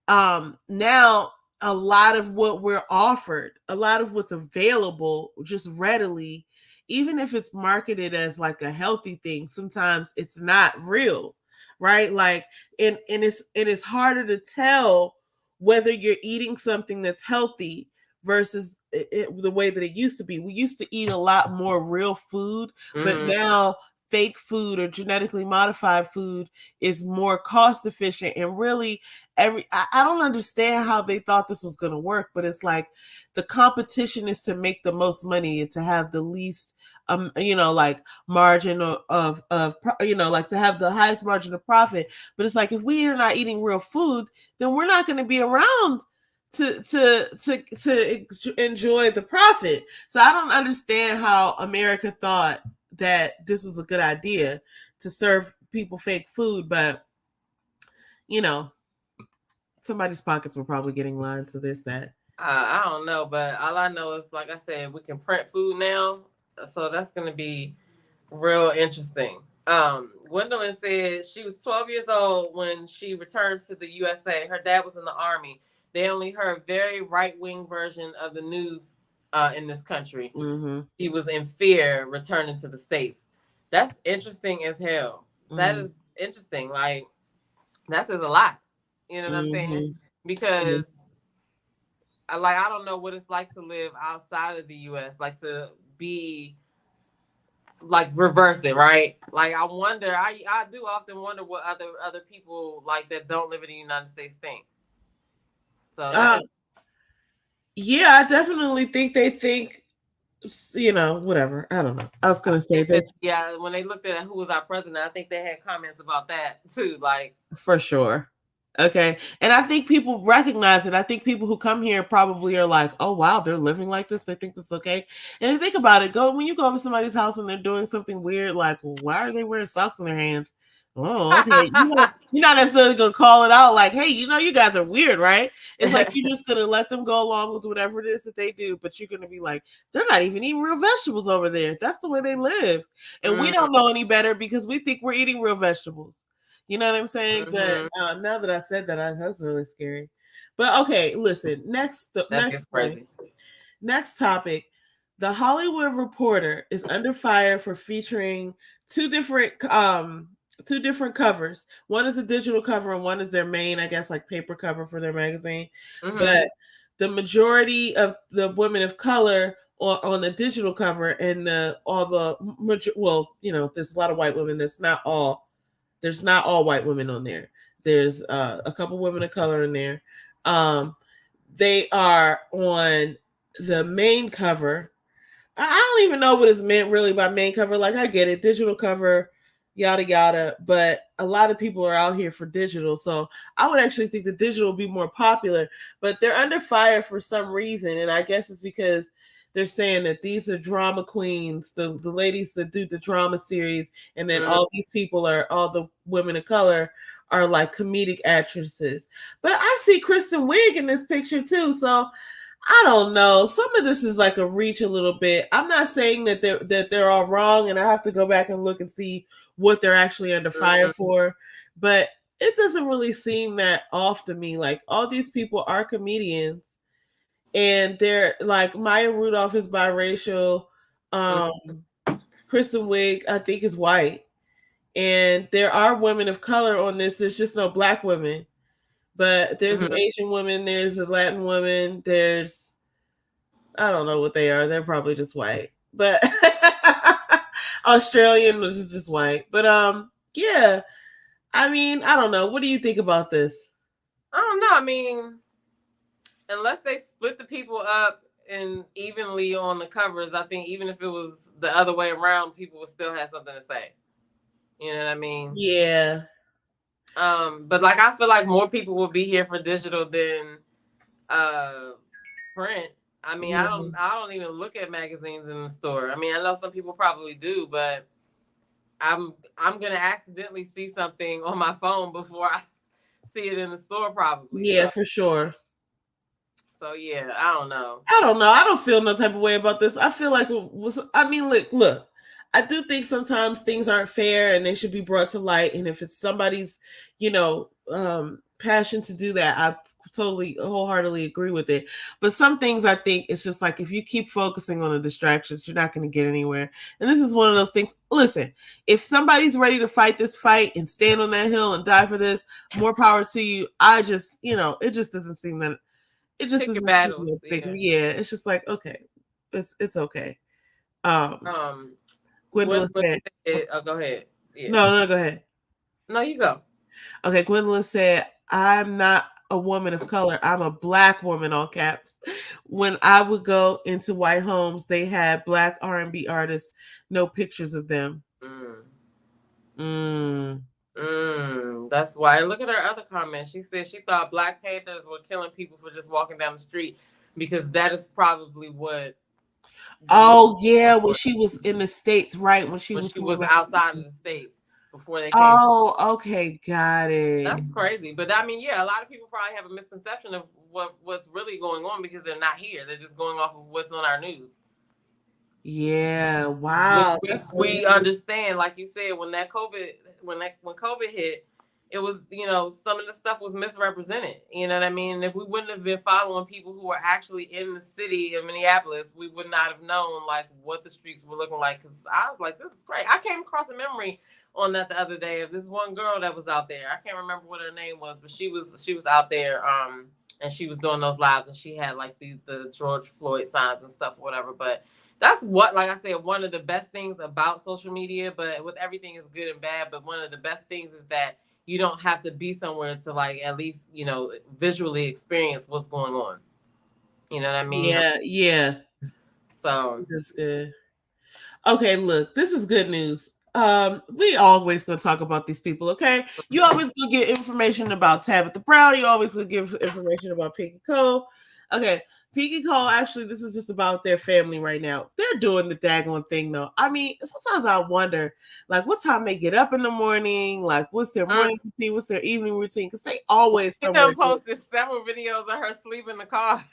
now a lot of what we're offered, a lot of what's available just readily, even if it's marketed as like a healthy thing, sometimes it's not real, right? Like, and it's harder to tell whether you're eating something that's healthy versus the way that it used to be. We used to eat a lot more real food, but now fake food or genetically modified food is more cost efficient. And really, I don't understand how they thought this was going to work, but it's like the competition is to make the most money and to have the least like margin of like to have the highest margin of profit. But it's like, if we are not eating real food, then we're not going to be around to enjoy the profit. So I don't understand how America thought that this was a good idea to serve people fake food, but somebody's pockets were probably getting lined, so there's that. I don't know, but all I know is, like I said, we can print food now, so that's going to be real interesting. Gwendolyn said she was 12 years old when she returned to the USA. Her dad was in the Army. They only heard very right-wing version of the news in this country. He was in fear returning to the States. That's interesting as hell. That is interesting. Like, that says a lot. You know what I'm saying? Because I don't know what it's like to live outside of the U.S., like to be like reverse it, right? Like I wonder, I do often wonder what other people like that don't live in the United States think. So yeah, I definitely think they think, whatever. I don't know. I was gonna say that. Yeah, when they looked at who was our president, I think they had comments about that too. Like, for sure. Okay. And I think people recognize it. I think people who come here probably are like, oh, wow, they're living like this. They think this is okay. And think about it. When you go over somebody's house and they're doing something weird, like, well, why are they wearing socks in their hands? Oh, okay. You're not necessarily going to call it out like, hey, you guys are weird, right? It's like you're just going to let them go along with whatever it is that they do. But you're going to be like, they're not even eating real vegetables over there. That's the way they live. And we don't know any better because we think we're eating real vegetables. You know what I'm saying? But now that I said that, that's really scary. But okay, listen. Next topic. The Hollywood Reporter is under fire for featuring two different covers. One is a digital cover and one is their main, I guess, like paper cover for their magazine. But the majority of the women of color on the digital cover and there's a lot of white women. There's not all white women on there. There's a couple women of color in there. They are on the main cover. I don't even know what is meant really by main cover. Like, I get it. Digital cover, yada yada. But a lot of people are out here for digital, so I would actually think the digital will be more popular. But they're under fire for some reason, and I guess it's because they're saying that these are drama queens, the ladies that do the drama series, and then Mm. all these people are all the women of color are like comedic actresses. But I see Kristen Wiig in this picture too, so I don't know. Some of this is like a reach a little bit. I'm not saying that they're all wrong, and I have to go back and look and see what they're actually under fire Mm-hmm. for. But it doesn't really seem that off to me. Like all these people are comedians, and they're like Maya Rudolph is biracial. Um, Kristen Wiig, I think, is white, and there are women of color on this. There's just no black women, but there's an Mm-hmm. Asian woman, there's a Latin woman, there's I don't know what they are. They're probably just white, but Australian was just white. But yeah. I mean, I don't know. What do you think about this? I don't know. I mean, unless they split the people up and evenly on the covers, I think even if it was the other way around, people would still have something to say. You know what I mean? Yeah. But like I feel like more people will be here for digital than print. I mean, Yeah. I don't even look at magazines in the store. I mean, I know some people probably do, but I'm gonna accidentally see something on my phone before I see it in the store probably. Yeah, for sure. So yeah, I don't know. I don't know. I don't feel no type of way about this. I feel like it was. I mean, look. I do think sometimes things aren't fair and they should be brought to light. And if it's somebody's, passion to do that, I totally wholeheartedly agree with it. But some things I think it's just like if you keep focusing on the distractions, you're not going to get anywhere. And this is one of those things. Listen, if somebody's ready to fight this fight and stand on that hill and die for this, more power to you. I just, it just doesn't seem that it just Pick your doesn't seem battles. a big. Yeah. Yeah, it's just like okay, it's okay. Gwendolyn said, "Oh, go ahead." Yeah. No, go ahead. No, you go. Okay, Gwendolyn said, "I'm not a woman of color. I'm a black woman." All caps. When I would go into white homes, they had black R&B artists. No pictures of them. That's why. Look at her other comment. She said she thought Black Panthers were killing people for just walking down the street because that is probably what. Oh yeah, when she was in the States, right? When she was outside of the States before they came. Oh, okay, got it. That's crazy. But I mean, yeah, a lot of people probably have a misconception of what's really going on because they're not here. They're just going off of what's on our news. Yeah, wow. We understand, like you said, when COVID hit, it was, some of the stuff was misrepresented. You know what I mean? If we wouldn't have been following people who were actually in the city of Minneapolis, we would not have known like what the streets were looking like. Because I was like, this is great. I came across a memory on that the other day of this one girl that was out there. I can't remember what her name was, but she was out there, and she was doing those lives, and she had like the George Floyd signs and stuff, or whatever. But that's what, like I said, one of the best things about social media. But with everything is good and bad. But one of the best things is that you don't have to be somewhere to like at least visually experience what's going on. You know what I mean? Yeah. So that's good. Okay, look, this is good news. We always gonna talk about these people, okay? You always gonna get information about Tabitha Brown. You always gonna give information about Pinky Cole. Okay, Pinky Cole, actually, this is just about their family right now. They're doing the daggone thing, though. I mean, sometimes I wonder, like, what time they get up in the morning? Like, what's their morning routine? What's their evening routine? Because they always posted several videos of her sleep in the car.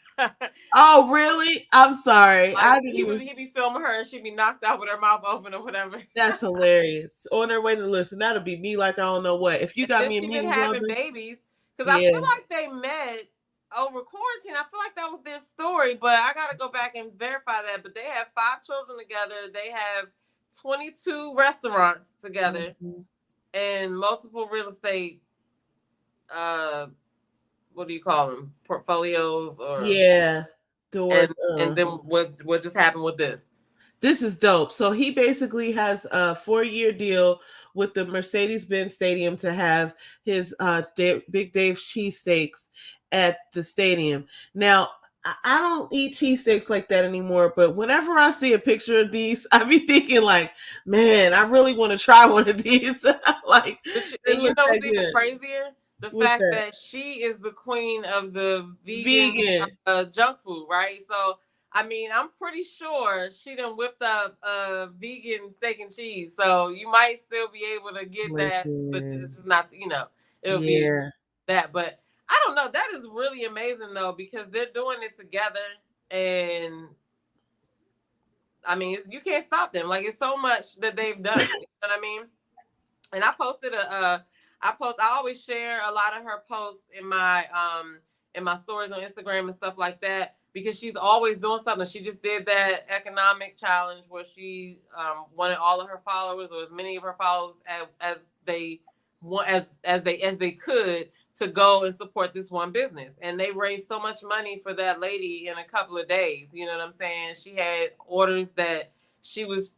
Oh, really? I'm sorry. Like, I didn't even. He'd be filming her and she'd be knocked out with her mouth open or whatever. That's hilarious. On her way to listen, that'll be me like I don't know what. If you got me and been having babies, because I feel like they met over quarantine. I feel like that was their story, but I got to go back and verify that. But they have 5 children together. They have 22 restaurants together and multiple real estate, what do you call them? Portfolios or doors. And then what just happened with this? This is dope. So he basically has a 4-year deal with the Mercedes-Benz Stadium to have his Big Dave's cheesesteaks at the stadium. Now, I don't eat cheesesteaks like that anymore, but whenever I see a picture of these, I be thinking like, man, I really want to try one of these. Like, it And you looks know that what's even good. crazier? The What's fact that? that she is the queen of the vegan Vegan. junk food, right? So, I mean, I'm pretty sure she done whipped up vegan steak and cheese. So you might still be able to get that, but Listen. it's just not, it'll be Yeah. that. But I don't know. That is really amazing though, because they're doing it together, and I mean, you can't stop them. Like, it's so much that they've done. You know what I mean? And I posted I always share a lot of her posts in my stories on Instagram and stuff like that, because she's always doing something. She just did that economic challenge where she wanted all of her followers, or as many of her followers as they want, as they could, to go and support this one business. And they raised so much money for that lady in a couple of days. You know what I'm saying? She had orders that she was,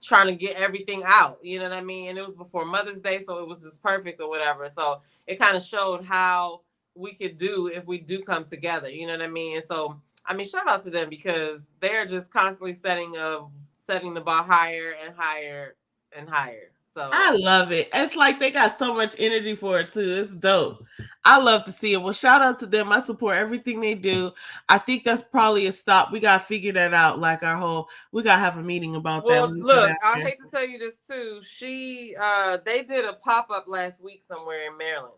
trying to get everything out. You know what I mean? And it was before Mother's Day, so it was just perfect or whatever. So it kind of showed how we could do if we do come together. You know what I mean? And so, I mean, shout out to them, because they're just constantly setting the bar higher and higher and higher. So I love it. It's like they got so much energy for it too. It's dope. I love to see it. Well, shout out to them. I support everything they do. I think that's probably a stop. We gotta figure that out. Like we gotta have a meeting about that. Well, look, I hate to tell you this too. They did a pop-up last week somewhere in Maryland.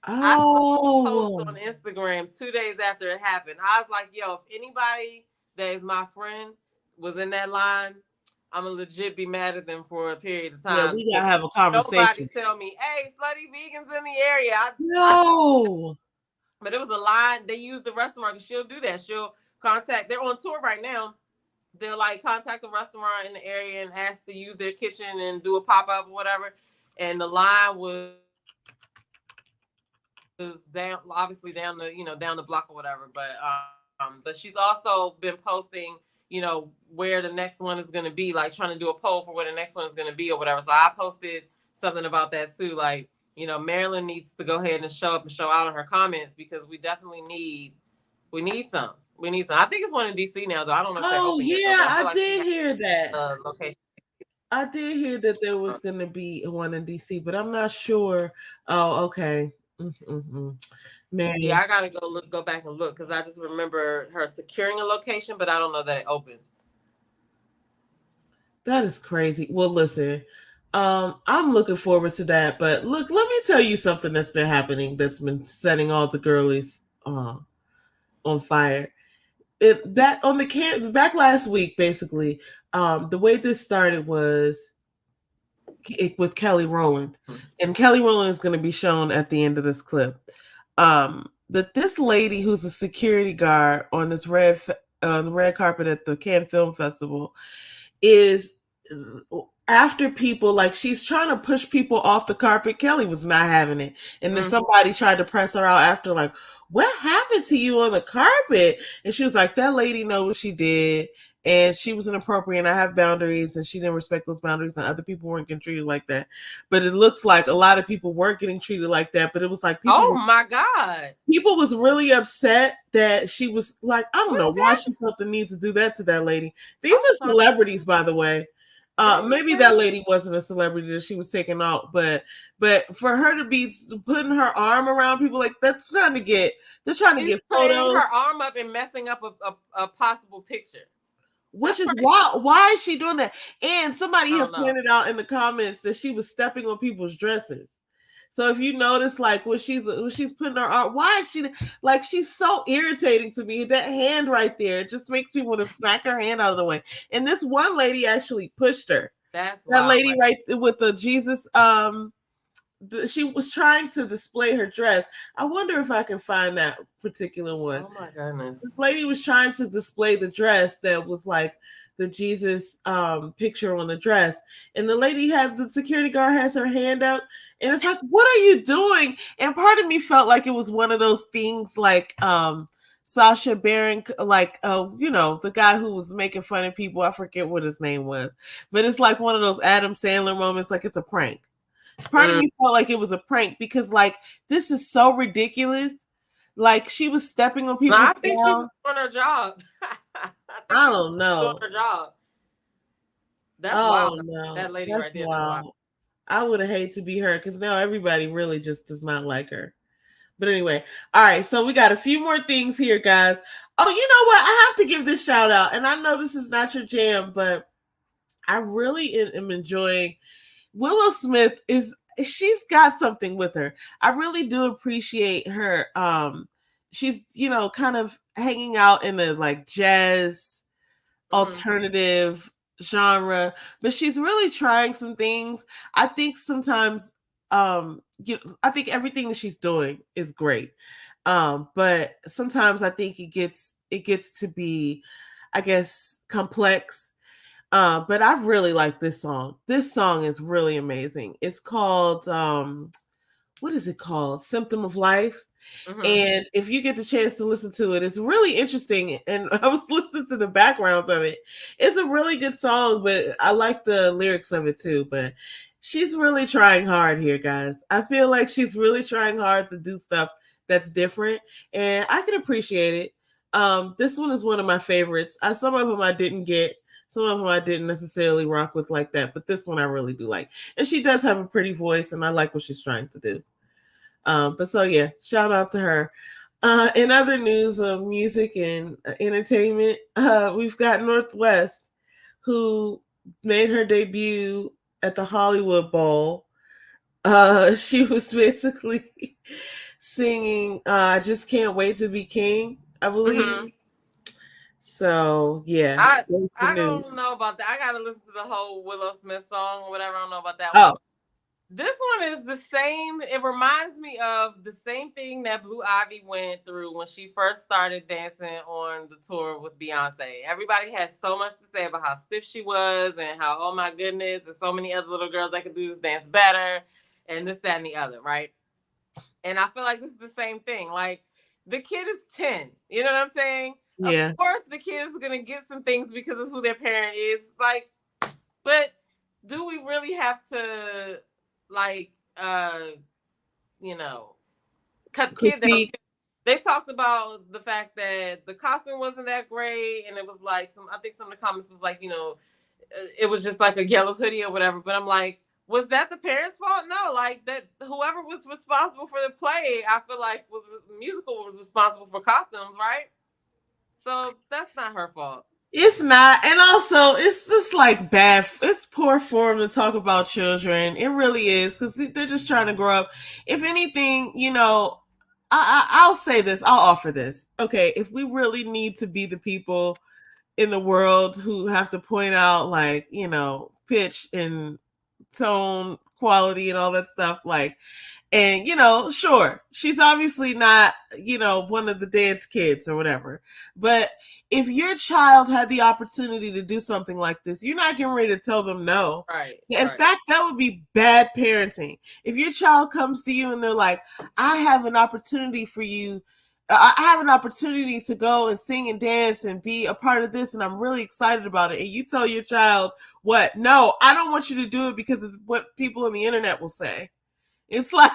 I saw a post on Instagram 2 days after it happened. I was like, yo, if anybody that is my friend was in that line, I'm gonna legit be mad at them for a period of time. Yeah, we gotta have a conversation. Nobody tell me, hey, slutty vegans in the area. No. But it was a line. They used the restaurant, because she'll do that. She'll contact, they're on tour right now. They'll like contact the restaurant in the area and ask to use their kitchen and do a pop-up or whatever. And the line was down, obviously down the block or whatever. But she's also been posting, where the next one is going to be, like trying to do a poll for where the next one is going to be or whatever. So I posted something about that too. Like, Maryland needs to go ahead and show up and show out in her comments, because we definitely need some. We need some. I think it's one in DC now, though. I don't know if they're open yet. Yeah, I did hear that. Location. I did hear that there was going to be one in DC, but I'm not sure. Oh, okay. Man. Yeah, I gotta go back and look, because I just remember her securing a location, but I don't know that it opened. That is crazy. Well, listen, I'm looking forward to that. But look, let me tell you something that's been happening that's been setting all the girlies on fire. Back last week, basically, the way this started was with Kelly Rowland, and Kelly Rowland is going to be shown at the end of this clip. That this lady who's a security guard on this red carpet at the Cannes Film Festival is after people, like she's trying to push people off the carpet. Kelly was not having it, and then somebody tried to press her out after, like, what happened to you on the carpet? And she was like, that lady know what she did, and she was inappropriate, and I have boundaries, and she didn't respect those boundaries, and other people weren't getting treated like that. But it looks like a lot of people weren't getting treated like that, but it was like my God. People was really upset that she was like, I don't know why she felt the need to do that to that lady. These are celebrities, by the way. Maybe that lady wasn't a celebrity that she was taking out, but for her to be putting her arm around people, like, they're trying to get photos. Her arm up and messing up a possible picture. Which is why is she doing that? And somebody had pointed out in the comments that she was stepping on people's dresses. So if you notice, like, when she's putting her arm, why is she like, she's so irritating to me. That hand right there, it just makes me want to smack her hand out of the way. And this one lady actually pushed her. That lady right with the Jesus. She was trying to display her dress. I wonder if I can find that particular one. Oh my goodness! This lady was trying to display the dress that was like the Jesus picture on the dress, and the security guard has her hand up, and it's like, what are you doing? And part of me felt like it was one of those things like Sacha Baron, like the guy who was making fun of people. I forget what his name was, but it's like one of those Adam Sandler moments, like it's a prank. Part of me felt like it was a prank, because like, this is so ridiculous Like she was stepping on No, people's I think she was down. doing her job. I think I she was don't doing know. her job. That's Oh wild. no, That lady that's right there. That's wild. wild. I would have hated to be her because now everybody really just does not like her. But anyway, all right. So we got a few more things here, guys. Oh, you know what? I have to give this shout out, and I know this is not your jam, but I really am enjoying Willow Smith. Is she's got something with her. I really do appreciate her. She's kind of hanging out in the like jazz Mm-hmm. alternative genre, but she's really trying some things. I think sometimes I think everything that she's doing is great. But sometimes I think it gets to be, I guess, complex. But I really like this song. This song is really amazing. It's called what is it called? Symptom of Life. Mm-hmm. And if you get the chance to listen to it, it's really interesting. And I was listening to the backgrounds of it. It's a really good song, but I like the lyrics of it too. But she's really trying hard here, guys. I feel like she's really trying hard to do stuff that's different, and I can appreciate it. This one is one of my favorites. Some of them I didn't get. Some of them I didn't necessarily rock with like that, but this one I really do like. And she does have a pretty voice, and I like what she's trying to do. But so yeah, shout out to her. In other news of music and entertainment, we've got Northwest, who made her debut at the Hollywood Bowl. She was basically singing "I Just Can't Wait to Be King," I believe. Mm-hmm. So yeah, I that's the I news. don't know about that. I gotta listen to the whole Willow Smith song or whatever. I don't know about that one. Oh, This one is the same. It reminds me of the same thing that Blue Ivy went through when she first started dancing on the tour with Beyonce. Everybody had so much to say about how stiff she was and how, oh my goodness, there's so many other little girls that could do this dance better and this, that, and the other, right? And I feel like this is the same thing. Like the kid is 10. You know what I'm saying? Of yeah. course the kid is gonna get some things because of who their parent is. Like, but do we really have to like you know cut the kid down? Critique. Because they talked about the fact that the costume wasn't that great, and it was like I think some of the comments was like, it was just like a yellow hoodie or whatever. But I'm like, was that the parents' fault? No, like that whoever was responsible for the play, I feel like was musical was responsible for costumes, right? So that's not her fault. It's not, and also it's just like bad. It's poor form to talk about children. It really is because they're just trying to grow up. If anything, I'll say this. I'll offer this. Okay, if we really need to be the people in the world who have to point out, like pitch and tone quality and all that stuff, like and sure, she's obviously not, one of the dance kids or whatever. But if your child had the opportunity to do something like this, you're not getting ready to tell them no. Right, In right. fact, that would be bad parenting. If your child comes to you and they're like, I have an opportunity for you. I have an opportunity to go and sing and dance and be a part of this, and I'm really excited about it. And you tell your child, what? No, I don't want you to do it because of what people on the internet will say. It's like,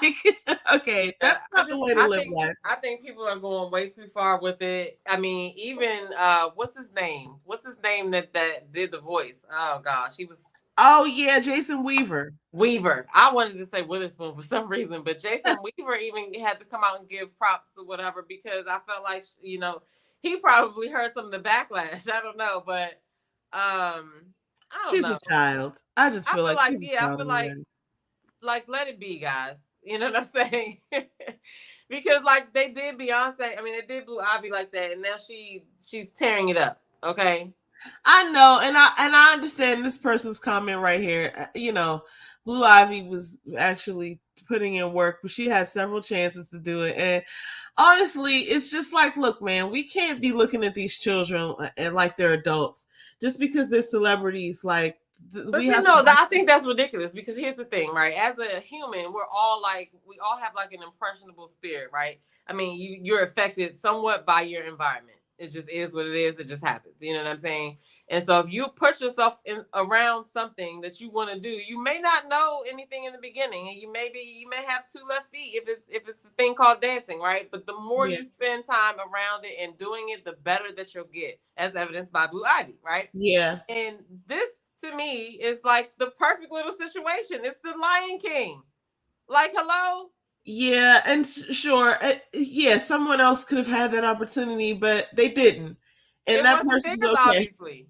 okay, Yeah, that's not the way to live life. I think people are going way too far with it. I mean, even what's his name? What's his name that did the voice? Oh gosh, he was Oh yeah, Jason Weaver. Weaver. I wanted to say Witherspoon for some reason, but Jason Weaver even had to come out and give props or whatever because I felt like he probably heard some of the backlash. I don't know, but I don't She's know. a child. I just I feel feel like like she's a yeah, I child feel in the end. like let it be, guys. You know what I'm saying? Because like they did Beyonce. I mean, they did Blue Ivy like that, and now she's tearing it up. Okay. I know, and I understand this person's comment right here. Blue Ivy was actually putting in work, but she had several chances to do it. And honestly, it's just like, look, man, we can't be looking at these children and like they're adults just because they're celebrities. Like But we see, have to. no, I think that's ridiculous because here's the thing, right? As a human, we all have like an impressionable spirit, right? I mean, you're affected somewhat by your environment. It just is what it is. It just happens. You know what I'm saying? And so if you put yourself in around something that you want to do, you may not know anything in the beginning, and you may have two left feet if it's a thing called dancing, right? But the more Yeah. you spend time around it and doing it, the better that you'll get, as evidenced by Blue Ivy, right? Yeah. And this to me is like the perfect little situation. It's the Lion King. Like, hello? Yeah, and sure, yeah, someone else could have had that opportunity, but they didn't, and It that wasn't person's theirs, okay. obviously.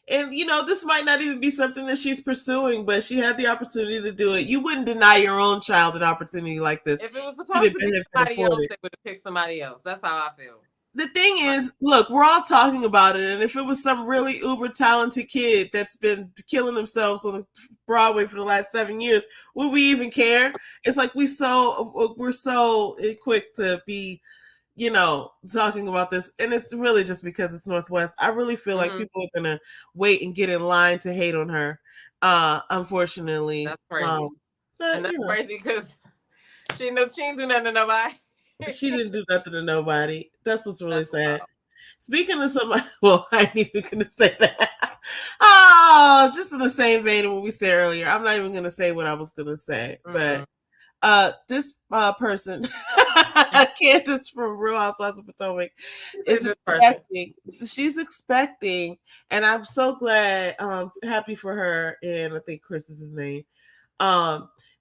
And this might not even be something that she's pursuing, but she had the opportunity to do it. You wouldn't deny your own child an opportunity like this. If it was Should supposed have to be been able to somebody afford else, it. they would have picked somebody else. That's how I feel. The thing is, look, we're all talking about it, and if it was some really uber talented kid that's been killing themselves on Broadway for the last 7 years, would we even care? It's like we're so quick to be, talking about this, and it's really just because it's Northwest. I really feel like people are gonna wait and get in line to hate on her. Unfortunately, that's crazy. But, and that's crazy because she didn't do nothing to nobody. She didn't do nothing to nobody. That's what's really sad. Speaking of somebody, well, I ain't even gonna say that. Oh, just in the same vein of what we said earlier. I'm not even gonna say what I was gonna say, but this person, Candace from Real Housewives of Potomac, is expecting. She's expecting, and I'm so glad, happy for her, and I think Chris is his name.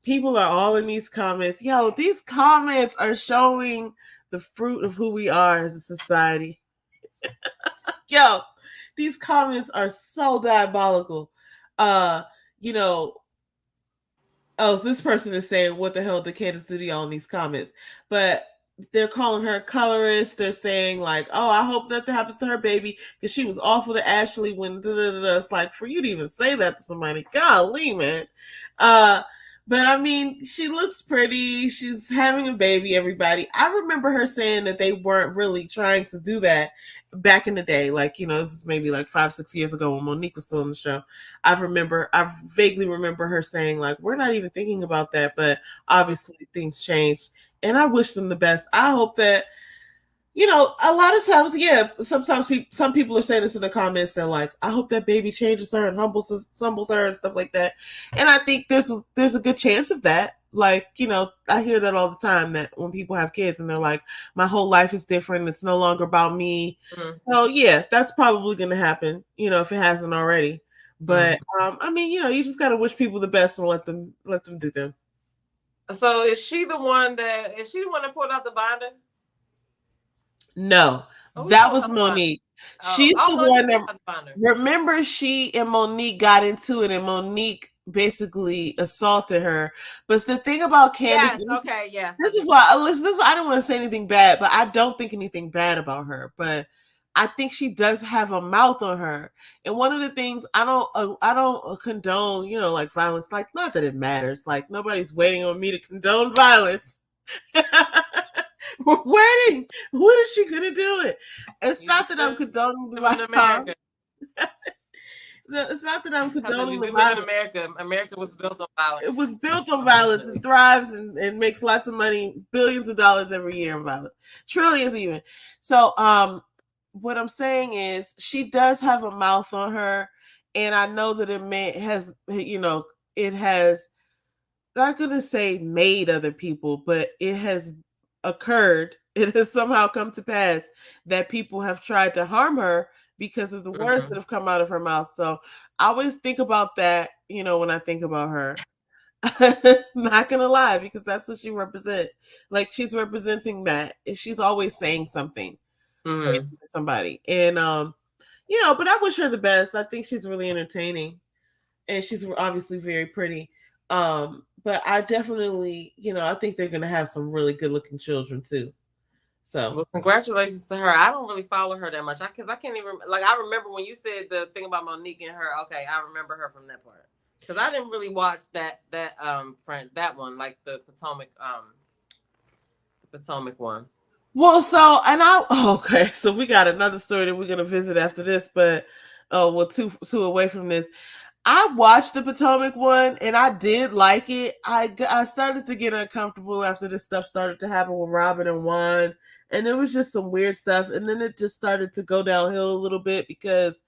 People are all in these comments. Yo, these comments are showing the fruit of who we are as a society. Yo, these comments are so diabolical. You know, oh, this person is saying, what the hell did Candace do to y'all in these comments? But they're calling her a colorist. They're saying, like, oh, I hope nothing happens to her baby because she was awful to Ashley when it's like, for you to even say that to somebody, golly, man. But I mean, she looks pretty. She's having a baby, everybody. I remember her saying that they weren't really trying to do that back in the day. Like, this is maybe like 5-6 years ago when Monique was still on the show. I vaguely remember her saying, like, we're not even thinking about that, but obviously things changed. And I wish them the best. I hope that, a lot of times, yeah, sometimes some people are saying this in the comments. They're like, I hope that baby changes her and humbles her and stuff like that. And I think there's a good chance of that. Like, I hear that all the time, that when people have kids and they're like, my whole life is different. It's no longer about me. So yeah, that's probably going to happen, if it hasn't already. But I mean, you just got to wish people the best and let them do them. So is she the one that pulled out the binder? No, that was Monique. She's the one that, remember, she and Monique got into it, and Monique basically assaulted her. But the thing about Candace, this is why I don't want to say anything bad, but I don't think anything bad about her. But I think she does have a mouth on her. And one of the things, I don't condone, like violence. Like, not that it matters. Like, nobody's waiting on me to condone violence. We're waiting. When is she gonna do it? It's not that I'm condoning the violence. It's not that I'm condoning the violence. In America. America was built on violence. It was built on violence and thrives and makes lots of money, billions of dollars every year on violence, trillions even. So, what I'm saying is, she does have a mouth on her, and I know that it has. Not going to say made other people, but it has occurred. It has somehow come to pass that people have tried to harm her because of the words that have come out of her mouth. So I always think about that, when I think about her. Not going to lie, because that's what she represents. Like, she's representing that. She's always saying something to somebody. And, but I wish her the best. I think she's really entertaining, and she's obviously very pretty. But I definitely, I think they're going to have some really good looking children too. So, well, congratulations to her. I don't really follow her that much because I can't even, like, I remember when you said the thing about Monique and her. Okay, I remember her from that part because I didn't really watch that one, like the Potomac one. Well, so okay, so we got another story that we're gonna visit after this, but two away from this. I watched the Potomac one and I did like it. I started to get uncomfortable after this stuff started to happen with Robin and Juan, and there was just some weird stuff, and then it just started to go downhill a little bit because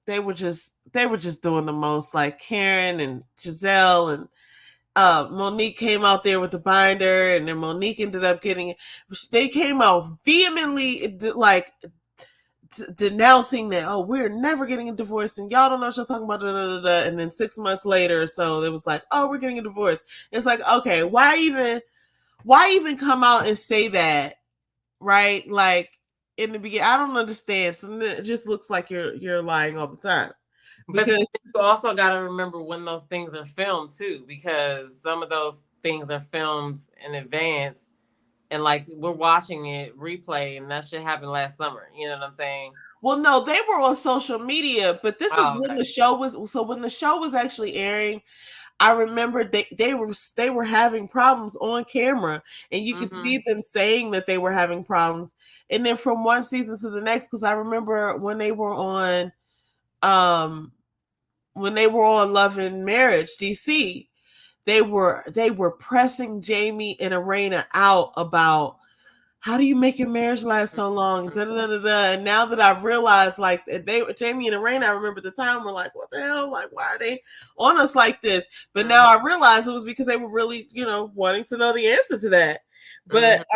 they were just doing the most. Like Karen and Giselle and Monique came out there with the binder, and then Monique ended up getting. They came out vehemently like denouncing that, oh, we're never getting a divorce and y'all don't know what you're talking about, da, da, da, da. And then 6 months later or so it was like, oh, we're getting a divorce. It's like, okay, why even come out and say that, right? Like in the beginning, I don't understand. So it just looks like you're lying all the time. Because but you also got to remember when those things are filmed too, because some of those things are filmed in advance. And like we're watching it replay, and that shit happened last summer. You know what I'm saying? Well, no, they were on social media, but this is when the show was. So when the show was actually airing, I remember they were having problems on camera, and you could see them saying that they were having problems. And then from one season to the next, because I remember when they were on, Love and Marriage DC. They were pressing Jamie and Arena out about how do you make your marriage last so long? Da, da, da, da, da. And now that I've realized, like Jamie and Arena, I remember at the time were like, what the hell? Like, why are they on us like this? But now I realize it was because they were really, wanting to know the answer to that. But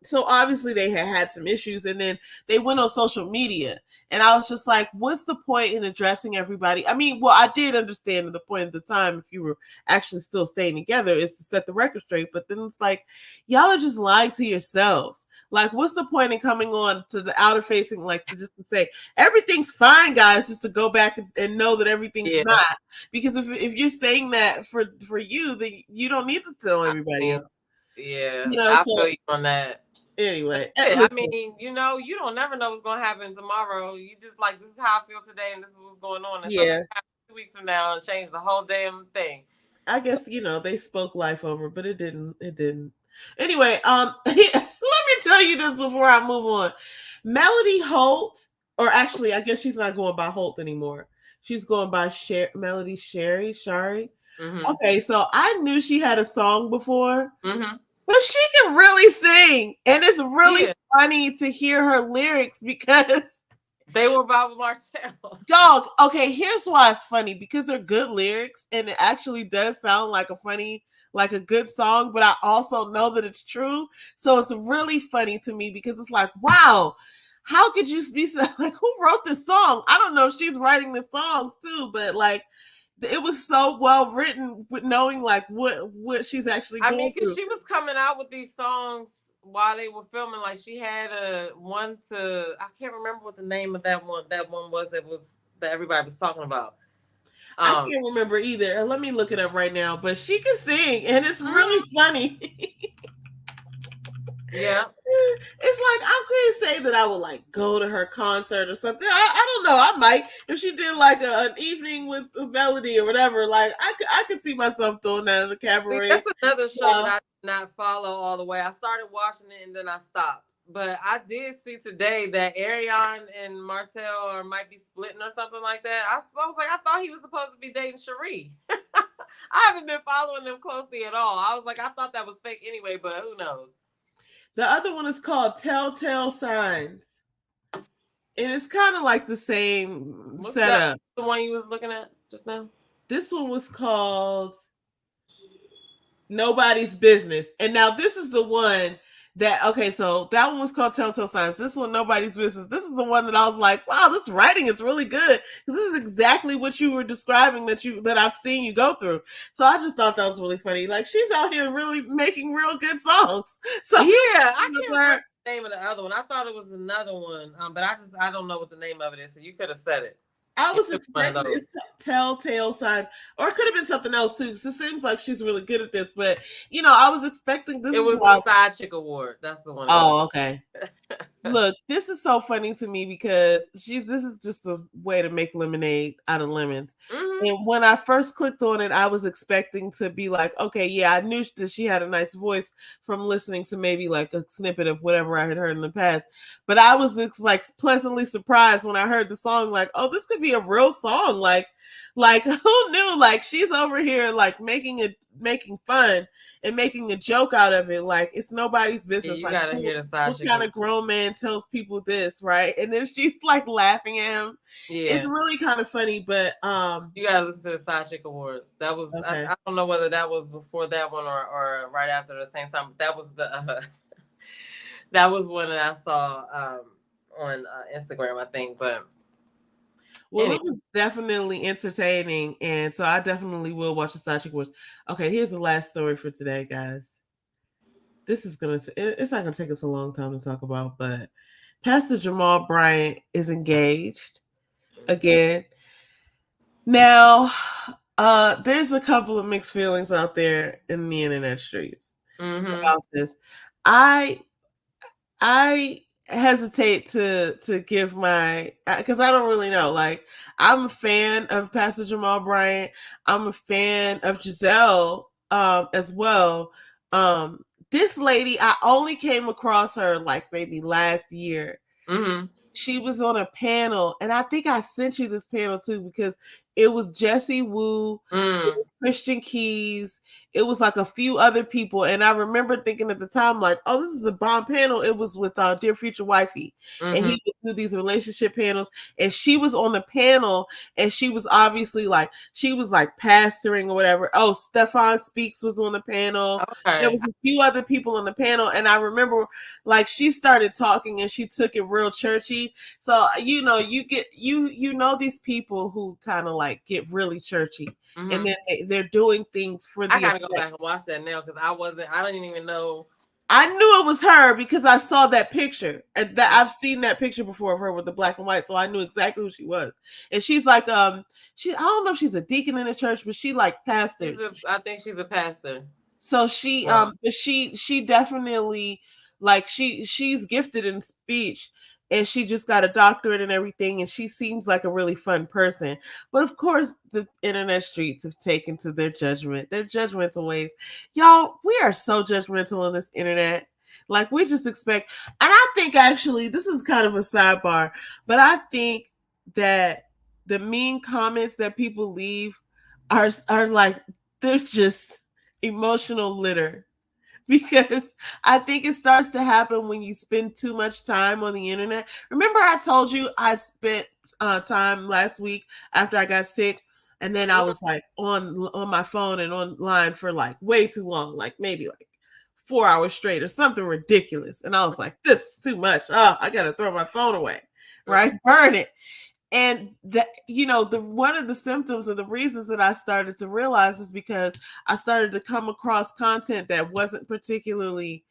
so obviously they had some issues, and then they went on social media. And I was just like, what's the point in addressing everybody? I mean, well, I did understand the point at the time, if you were actually still staying together, is to set the record straight. But then it's like, y'all are just lying to yourselves. Like, what's the point in coming on to the outer facing, like to say everything's fine, guys, just to go back and know that everything's not? Because if you're saying that for you, then you don't need to tell everybody. I feel you on that. Anyway, I mean, you don't never know what's gonna happen tomorrow. You just like, this is how I feel today, and this is what's going on. And 2 weeks from now, and change the whole damn thing. I guess they spoke life over, but it didn't. Anyway, let me tell you this before I move on. Melody Holt, or actually, I guess she's not going by Holt anymore. She's going by Melody Shari. Okay, so I knew she had a song before. But she can really sing, and it's really funny to hear her lyrics because they were Bob Martell. Dog, okay, here's why it's funny, because they're good lyrics, and it actually does sound like a good song, but I also know that it's true. So it's really funny to me because it's like, wow, how could you be so, like, who wrote this song? I don't know if she's writing the songs too, but like, it was so well written with knowing like what she's actually going through. Because she was coming out with these songs while they were filming. Like she had I can't remember what the name of that one was that everybody was talking about. I can't remember either. Let me look it up right now. But she can sing, and it's really funny. Yeah. It's like, I couldn't say that I would like go to her concert or something. I don't know. I might, if she did like an evening with Melody or whatever. Like I could see myself doing that in a cabaret. That's another show that I did not follow all the way. I started watching it and then I stopped. But I did see today that Ariane and Martell might be splitting or something like that. I was like, I thought he was supposed to be dating Cherie. I haven't been following them closely at all. I was like, I thought that was fake anyway, but who knows? The other one is called Telltale Signs. And it's kind of like the same setup. The one you was looking at just now? This one was called Nobody's Business. And now this is the one that, okay, so that one was called Telltale Signs. This one, Nobody's Business. This is the one that I was like, wow, this writing is really good. This is exactly what you were describing that I've seen you go through. So I just thought that was really funny. Like, she's out here really making real good songs. So yeah, I can't remember the name of the other one. I thought it was another one, but I don't know what the name of it is. So you could have said it. I was expecting it's Telltale Signs, or it could have been something else too, because it seems like she's really good at this. But I was expecting this. It was the Side Chick Award. That's the one. Oh, okay. Look, this is so funny to me because this is just a way to make lemonade out of lemons. Mm-hmm. And when I first clicked on it, I was expecting to be like, okay, yeah, I knew that she had a nice voice from listening to maybe like a snippet of whatever I had heard in the past. But I was like pleasantly surprised when I heard the song, like, oh, this could be a real song. Like, Like, who knew? Like, she's over here like making fun and making a joke out of it. Like, it's nobody's business. You like, gotta hear the side what chick. kind of grown man tells people this, right? And then she's like laughing at him. Yeah, it's really kind of funny. But you gotta listen to the Side Chick Awards. That was okay. I don't know whether that was before that one or right after the same time. But that was the that was one that I saw on Instagram, I think. But well, anyway. it was definitely entertaining, and so I definitely will watch the Side Chick Awards. Okay, here's the last story for today, guys. This is it's not gonna take us a long time to talk about, but Pastor Jamal Bryant is engaged again. Now, there's a couple of mixed feelings out there in the internet streets about this. I hesitate to give my, because I don't really know. Like, I'm a fan of Pastor Jamal Bryant. I'm a fan of Giselle as well. This lady, I only came across her like maybe last year. She was on a panel, and I think I sent you this panel too, because it was Jessie Wu, Christian Keys. It was like a few other people, and I remember thinking at the time, like, "Oh, this is a bomb panel." It was with Dear Future Wifey, and he would do these relationship panels, and she was on the panel, and she was obviously like, she was like pastoring or whatever. Oh, Stefan Speaks was on the panel. Okay. There was a few other people on the panel, and I remember like she started talking, and she took it real churchy. So you know, you know these people who kind of like get really churchy. And then they're doing things for the. I gotta go back and watch that now, because I didn't even know. I knew it was her because I saw that picture, and that I've seen that picture before of her with the black and white, so I knew exactly who she was. And she's like, I don't know if she's a deacon in the church, but she like pastors. I think she's a pastor. So she, but she definitely, like, she's gifted in speech, and she just got a doctorate and everything, and she seems like a really fun person. But of course, the internet streets have taken to their judgmental ways. Y'all, we are so judgmental on this internet. Like, we just expect, and I think actually, this is kind of a sidebar, but I think that the mean comments that people leave are like, they're just emotional litter, because I think it starts to happen when you spend too much time on the internet. Remember, I told you I spent time last week after I got sick, and then I was like on my phone and online for like way too long, like maybe like 4 hours straight or something ridiculous. And I was like, this is too much. Oh, I gotta throw my phone away, right? Burn it. And that, you know, the one of the symptoms or the reasons that I started to realize is because I started to come across content that wasn't particularly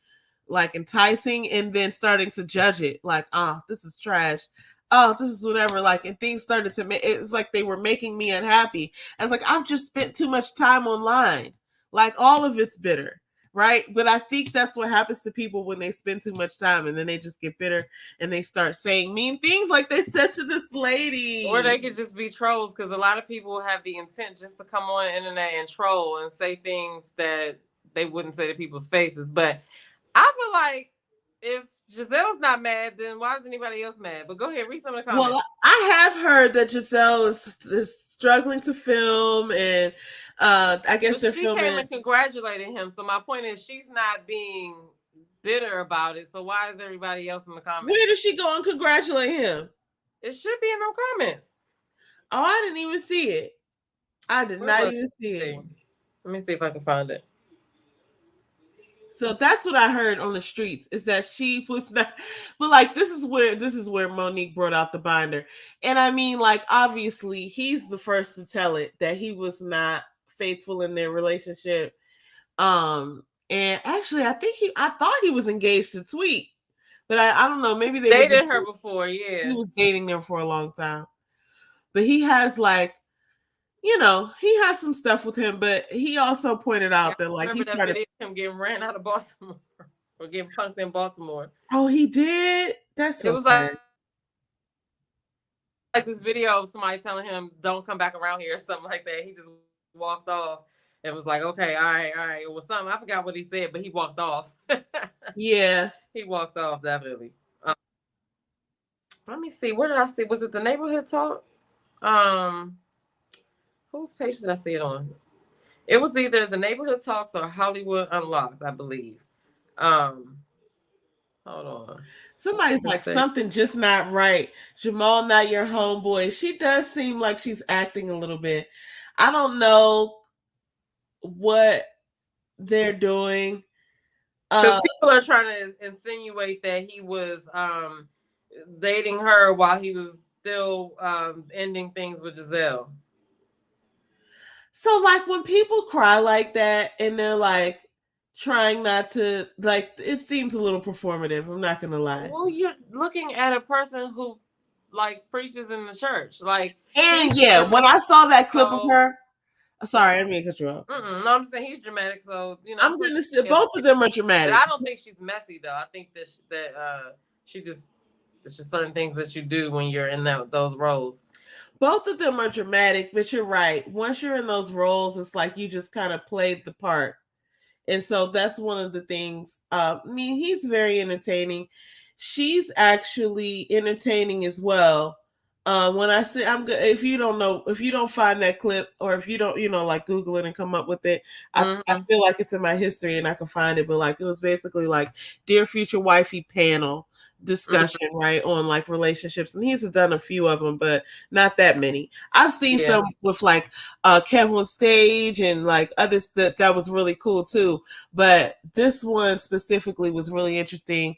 like enticing, and then starting to judge it, like, oh, this is trash. Oh, this is whatever. Like, and things started to make it's like they were making me unhappy. I was like, I've just spent too much time online. Like, all of it's bitter. Right. But I think that's what happens to people when they spend too much time, and then they just get bitter and they start saying mean things like they said to this lady. Or they could just be trolls, because a lot of people have the intent just to come on the internet and troll and say things that they wouldn't say to people's faces. But I feel like if Giselle's not mad, then why is anybody else mad? But go ahead, read some of the comments. Well, I have heard that Giselle is struggling to film, and I guess they're filming. She came and congratulated him. So my point is, she's not being bitter about it. So why is everybody else in the comments? Where did she go and congratulate him? It should be in the comments. Oh, I didn't even see it. I did not even see it. Let me see if I can find it. So that's what I heard on the streets, is that she was not, but like, this is where Monique brought out the binder. And I mean, like, obviously he's the first to tell it that he was not faithful in their relationship. And actually I thought he was engaged to Tweet, but I don't know, maybe they dated her before. Yeah, he was dating them for a long time. But he has, like, you know, he has some stuff with him, but he also pointed out that, like, he started him getting ran out of Baltimore or getting punked in Baltimore. Oh, he did? That's so it was sad. like this video of somebody telling him, don't come back around here or something like that. He just walked off and was like, okay, all right. It was something, I forgot what he said, but he walked off. Yeah. He walked off, definitely. Let me see. Where did I see? Was it the Neighborhood Talk? Whose page did I see it on? It was either the Neighborhood Talks or Hollywood Unlocked, I believe. Um, hold on. Somebody's like something just not right. Jamal, not your homeboy. She does seem like she's acting a little bit. I don't know what they're doing. Because people are trying to insinuate that he was dating her while he was still ending things with Giselle. So, like, when people cry like that and they're like trying not to, like, it seems a little performative. I'm not gonna lie. Well, you're looking at a person who like preaches in the church, like, and yeah, when I saw that clip of her, sorry, I didn't mean to cut you off. No, I'm saying he's dramatic, so you know. I'm gonna say both of them are dramatic. But I don't think she's messy though. I think that she just, it's just certain things that you do when you're in those roles. Both of them are dramatic, but you're right. Once you're in those roles, it's like you just kind of played the part. And so that's one of the things. I mean, he's very entertaining. She's actually entertaining as well. When I say I'm good, if you don't find that clip, or if you don't, like Google it and come up with it, I feel like it's in my history and I can find it. But like, it was basically like Dear Future Wifey panel discussion, right, on like relationships, and he's done a few of them, but not that many. I've seen some with like Kevin on Stage and like others that was really cool too, but this one specifically was really interesting.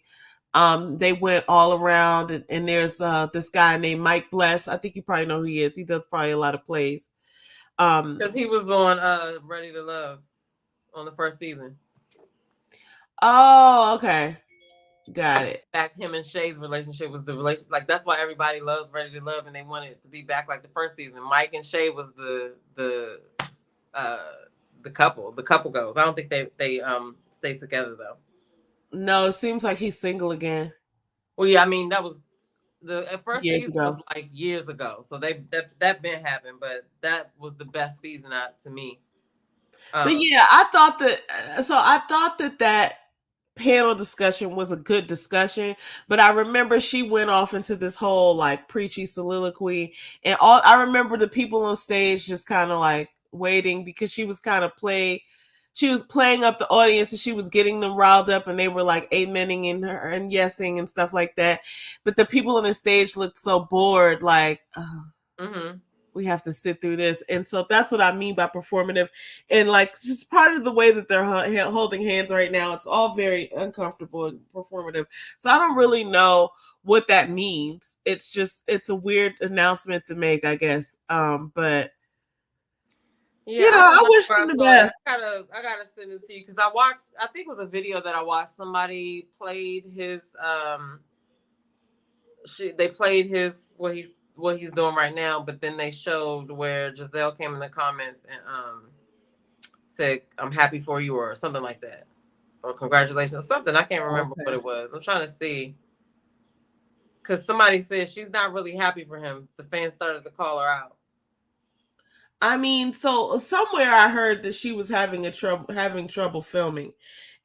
They went all around, and there's this guy named Mike Bless. I think you probably know who he is. He does probably a lot of plays. Because he was on Ready to Love on the first season. Oh, okay. Got it. Back, him and Shay's relationship was the relation, like that's why everybody loves Ready to Love, and they wanted it to be back like the first season. Mike and Shay was the couple. The couple goes. I don't think they stay together though. No, it seems like he's single again. Well, yeah, I mean that was the first season was like years ago, so that been happened, but that was the best season to me. But yeah, I thought that panel discussion was a good discussion, but I remember she went off into this whole like preachy soliloquy, and I remember the people on stage just kind of like waiting because she was kind of she was playing up the audience and she was getting them riled up, and they were like amening in her and yesing and stuff like that. But the people on the stage looked so bored, like, we have to sit through this. And so that's what I mean by performative. And like, just part of the way that they're holding hands right now, it's all very uncomfortable and performative. So I don't really know what that means. It's a weird announcement to make, I guess. But yeah, I wish them the best. I gotta send it to you because I think it was a video that I watched. Somebody played his they played his what he's doing right now, but then they showed where Giselle came in the comments and said, "I'm happy for you," or something like that, or congratulations, or something. I can't remember what it was. I'm trying to see, because somebody said she's not really happy for him. The fans started to call her out. I mean, so somewhere I heard that she was having trouble filming,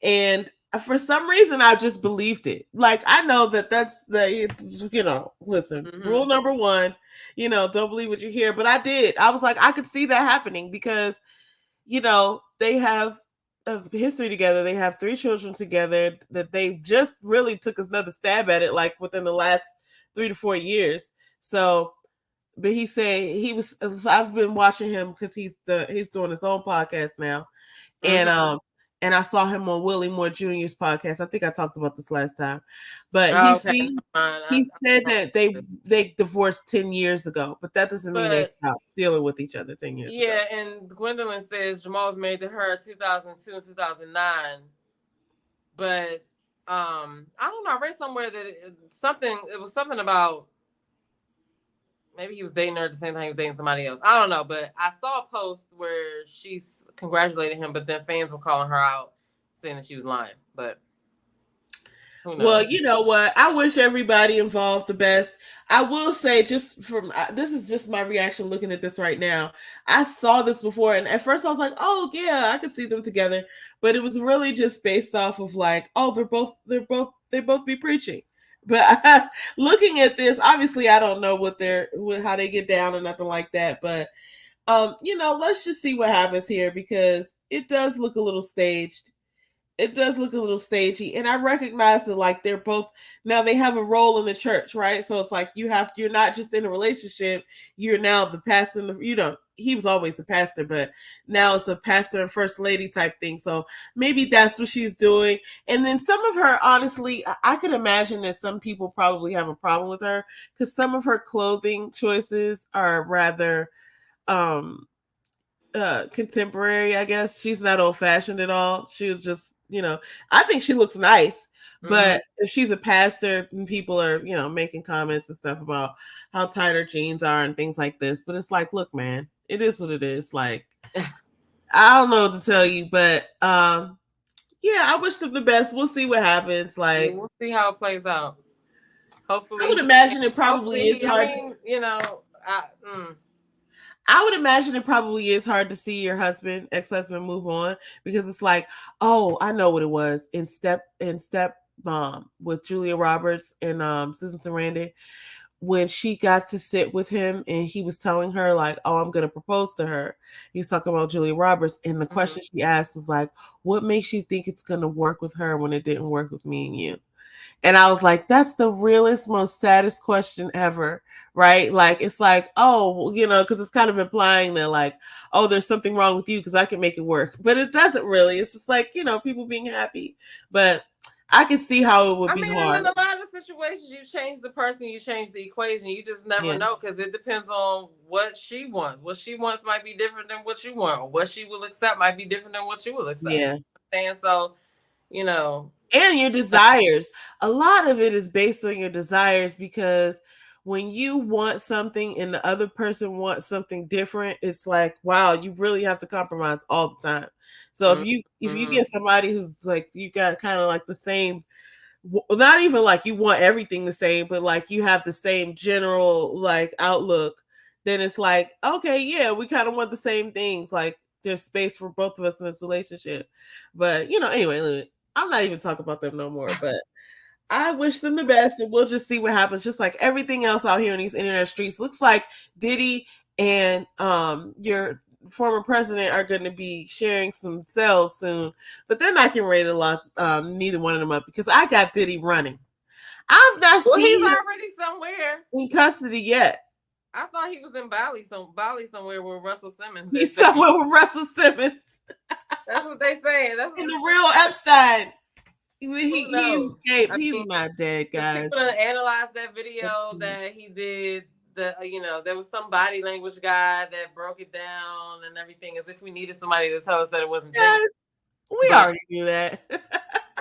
and for some reason I just believed it. Like, I know that's listen, rule number 1, don't believe what you hear. But I did. I was like, I could see that happening because, they have a history together. They have 3 children together that they just really took another stab at it, like within the last 3 to 4 years. So, but he said I've been watching him because he's doing his own podcast now. And I saw him on Willie Moore Jr.'s podcast. I think I talked about this last time. But he said that they divorced 10 years ago, but that doesn't mean they stopped dealing with each other 10 years ago. Yeah, and Gwendolyn says Jamal was married to her in 2002 and 2009. But I don't know. I read somewhere that it was something about maybe he was dating her at the same time he was dating somebody else. I don't know, but I saw a post where she's congratulating him, but then fans were calling her out, saying that she was lying. But who knows? Well, you know what? I wish everybody involved the best. I will say, just from this is just my reaction looking at this right now. I saw this before, and at first I was like, "Oh yeah, I could see them together," but it was really just based off of like, "Oh, they both be preaching." But looking at this, obviously, I don't know how they get down or nothing like that. But Let's just see what happens here because it does look a little staged. It does look a little stagey, and I recognize that like they're both now they have a role in the church, right? So it's like you're not just in a relationship, you're now the pastor. He was always the pastor, but now it's a pastor and first lady type thing. So maybe that's what she's doing. And then some of her, honestly, I could imagine that some people probably have a problem with her because some of her clothing choices are rather um contemporary. I guess she's not old fashioned at all. She was just, I think she looks nice, but if she's a pastor and people are, making comments and stuff about how tight her jeans are and things like this, but it's like, look, man, it is what it is. Like, I don't know what to tell you, but yeah, I wish them the best. We'll see what happens. Like, we'll see how it plays out. Hopefully, I would imagine it probably is hard. I would imagine it probably is hard to see your ex-husband move on because it's like, oh, I know what it was in Step Mom with Julia Roberts and Susan Sarandon when she got to sit with him and he was telling her like, oh, I'm going to propose to her. He was talking about Julia Roberts and the question she asked was like, what makes you think it's going to work with her when it didn't work with me and you? And I was like, that's the realest, most saddest question ever, right? Like, it's like, oh, because it's kind of implying that like, oh, there's something wrong with you because I can make it work. But it doesn't really. It's just like, people being happy. But I can see how it would be hard. In a lot of situations, you change the person, you change the equation. You just never know because it depends on what she wants. What she wants might be different than what you want. Or what she will accept might be different than what you will accept. Yeah. And so, and your desires. A lot of it is based on your desires because when you want something and the other person wants something different, it's like, wow, you really have to compromise all the time. So if you get somebody who's like, you got kind of like the same, not even like you want everything the same, but like you have the same general like outlook, then it's like, okay, yeah, we kind of want the same things. Like there's space for both of us in this relationship. But anyway, I'm not even talking about them no more, but I wish them the best and we'll just see what happens. Just like everything else out here in these internet streets, looks like Diddy and your former president are going to be sharing some cells soon, but they're not getting ready to lock neither one of them up because I got Diddy running. I've not seen he's already somewhere in custody yet. I thought he was in Bali somewhere with Russell Simmons. He's somewhere with Russell Simmons. That's what they say. That's in the real Epstein. He escaped. He's not dead, guys. People analyzed that video that he did. There was some body language guy that broke it down and everything, as if we needed somebody to tell us that it wasn't. Yes, we already knew that.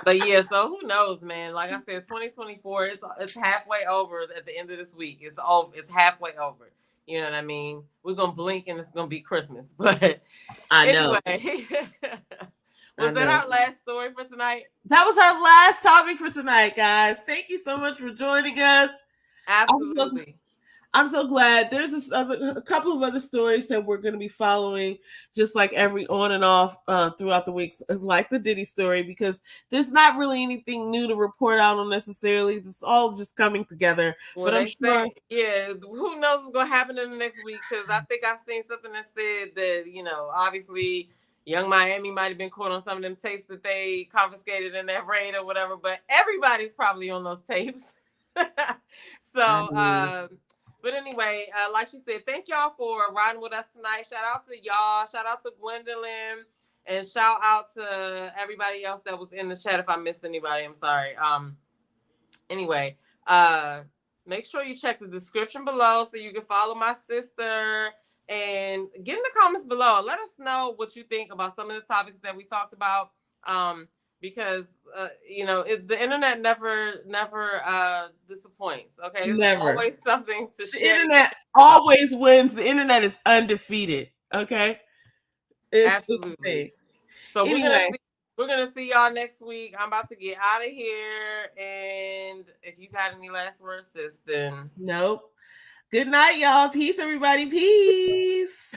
But yeah, so who knows, man? Like I said, 2024. It's halfway over at the end of this week. It's halfway over. You know what I mean? We're gonna blink and it's gonna be Christmas. But I know. Was that our last story for tonight? That was our last topic for tonight, guys. Thank you so much for joining us. Absolutely. I'm so glad. There's a couple of other stories that we're going to be following, just like every on and off throughout the weeks, like the Diddy story, because there's not really anything new to report out on necessarily. It's all just coming together. Well, but I'm sure, who knows what's going to happen in the next week? Because I think I've seen something that said that, obviously Young Miami might have been caught on some of them tapes that they confiscated in that raid or whatever, but everybody's probably on those tapes. So, but anyway, like she said, thank y'all for riding with us tonight. Shout out to y'all. Shout out to Gwendolyn. And shout out to everybody else that was in the chat. If I missed anybody, I'm sorry. Anyway, make sure you check the description below so you can follow my sister. And get in the comments below. Let us know what you think about some of the topics that we talked about. Because the internet never disappoints. Okay, there's always something to share. The internet always wins. The internet is undefeated. Okay, absolutely. So anyway, we're gonna see y'all next week. I'm about to get out of here, and if you got any last words, sis, then nope. Good night, y'all. Peace, everybody. Peace.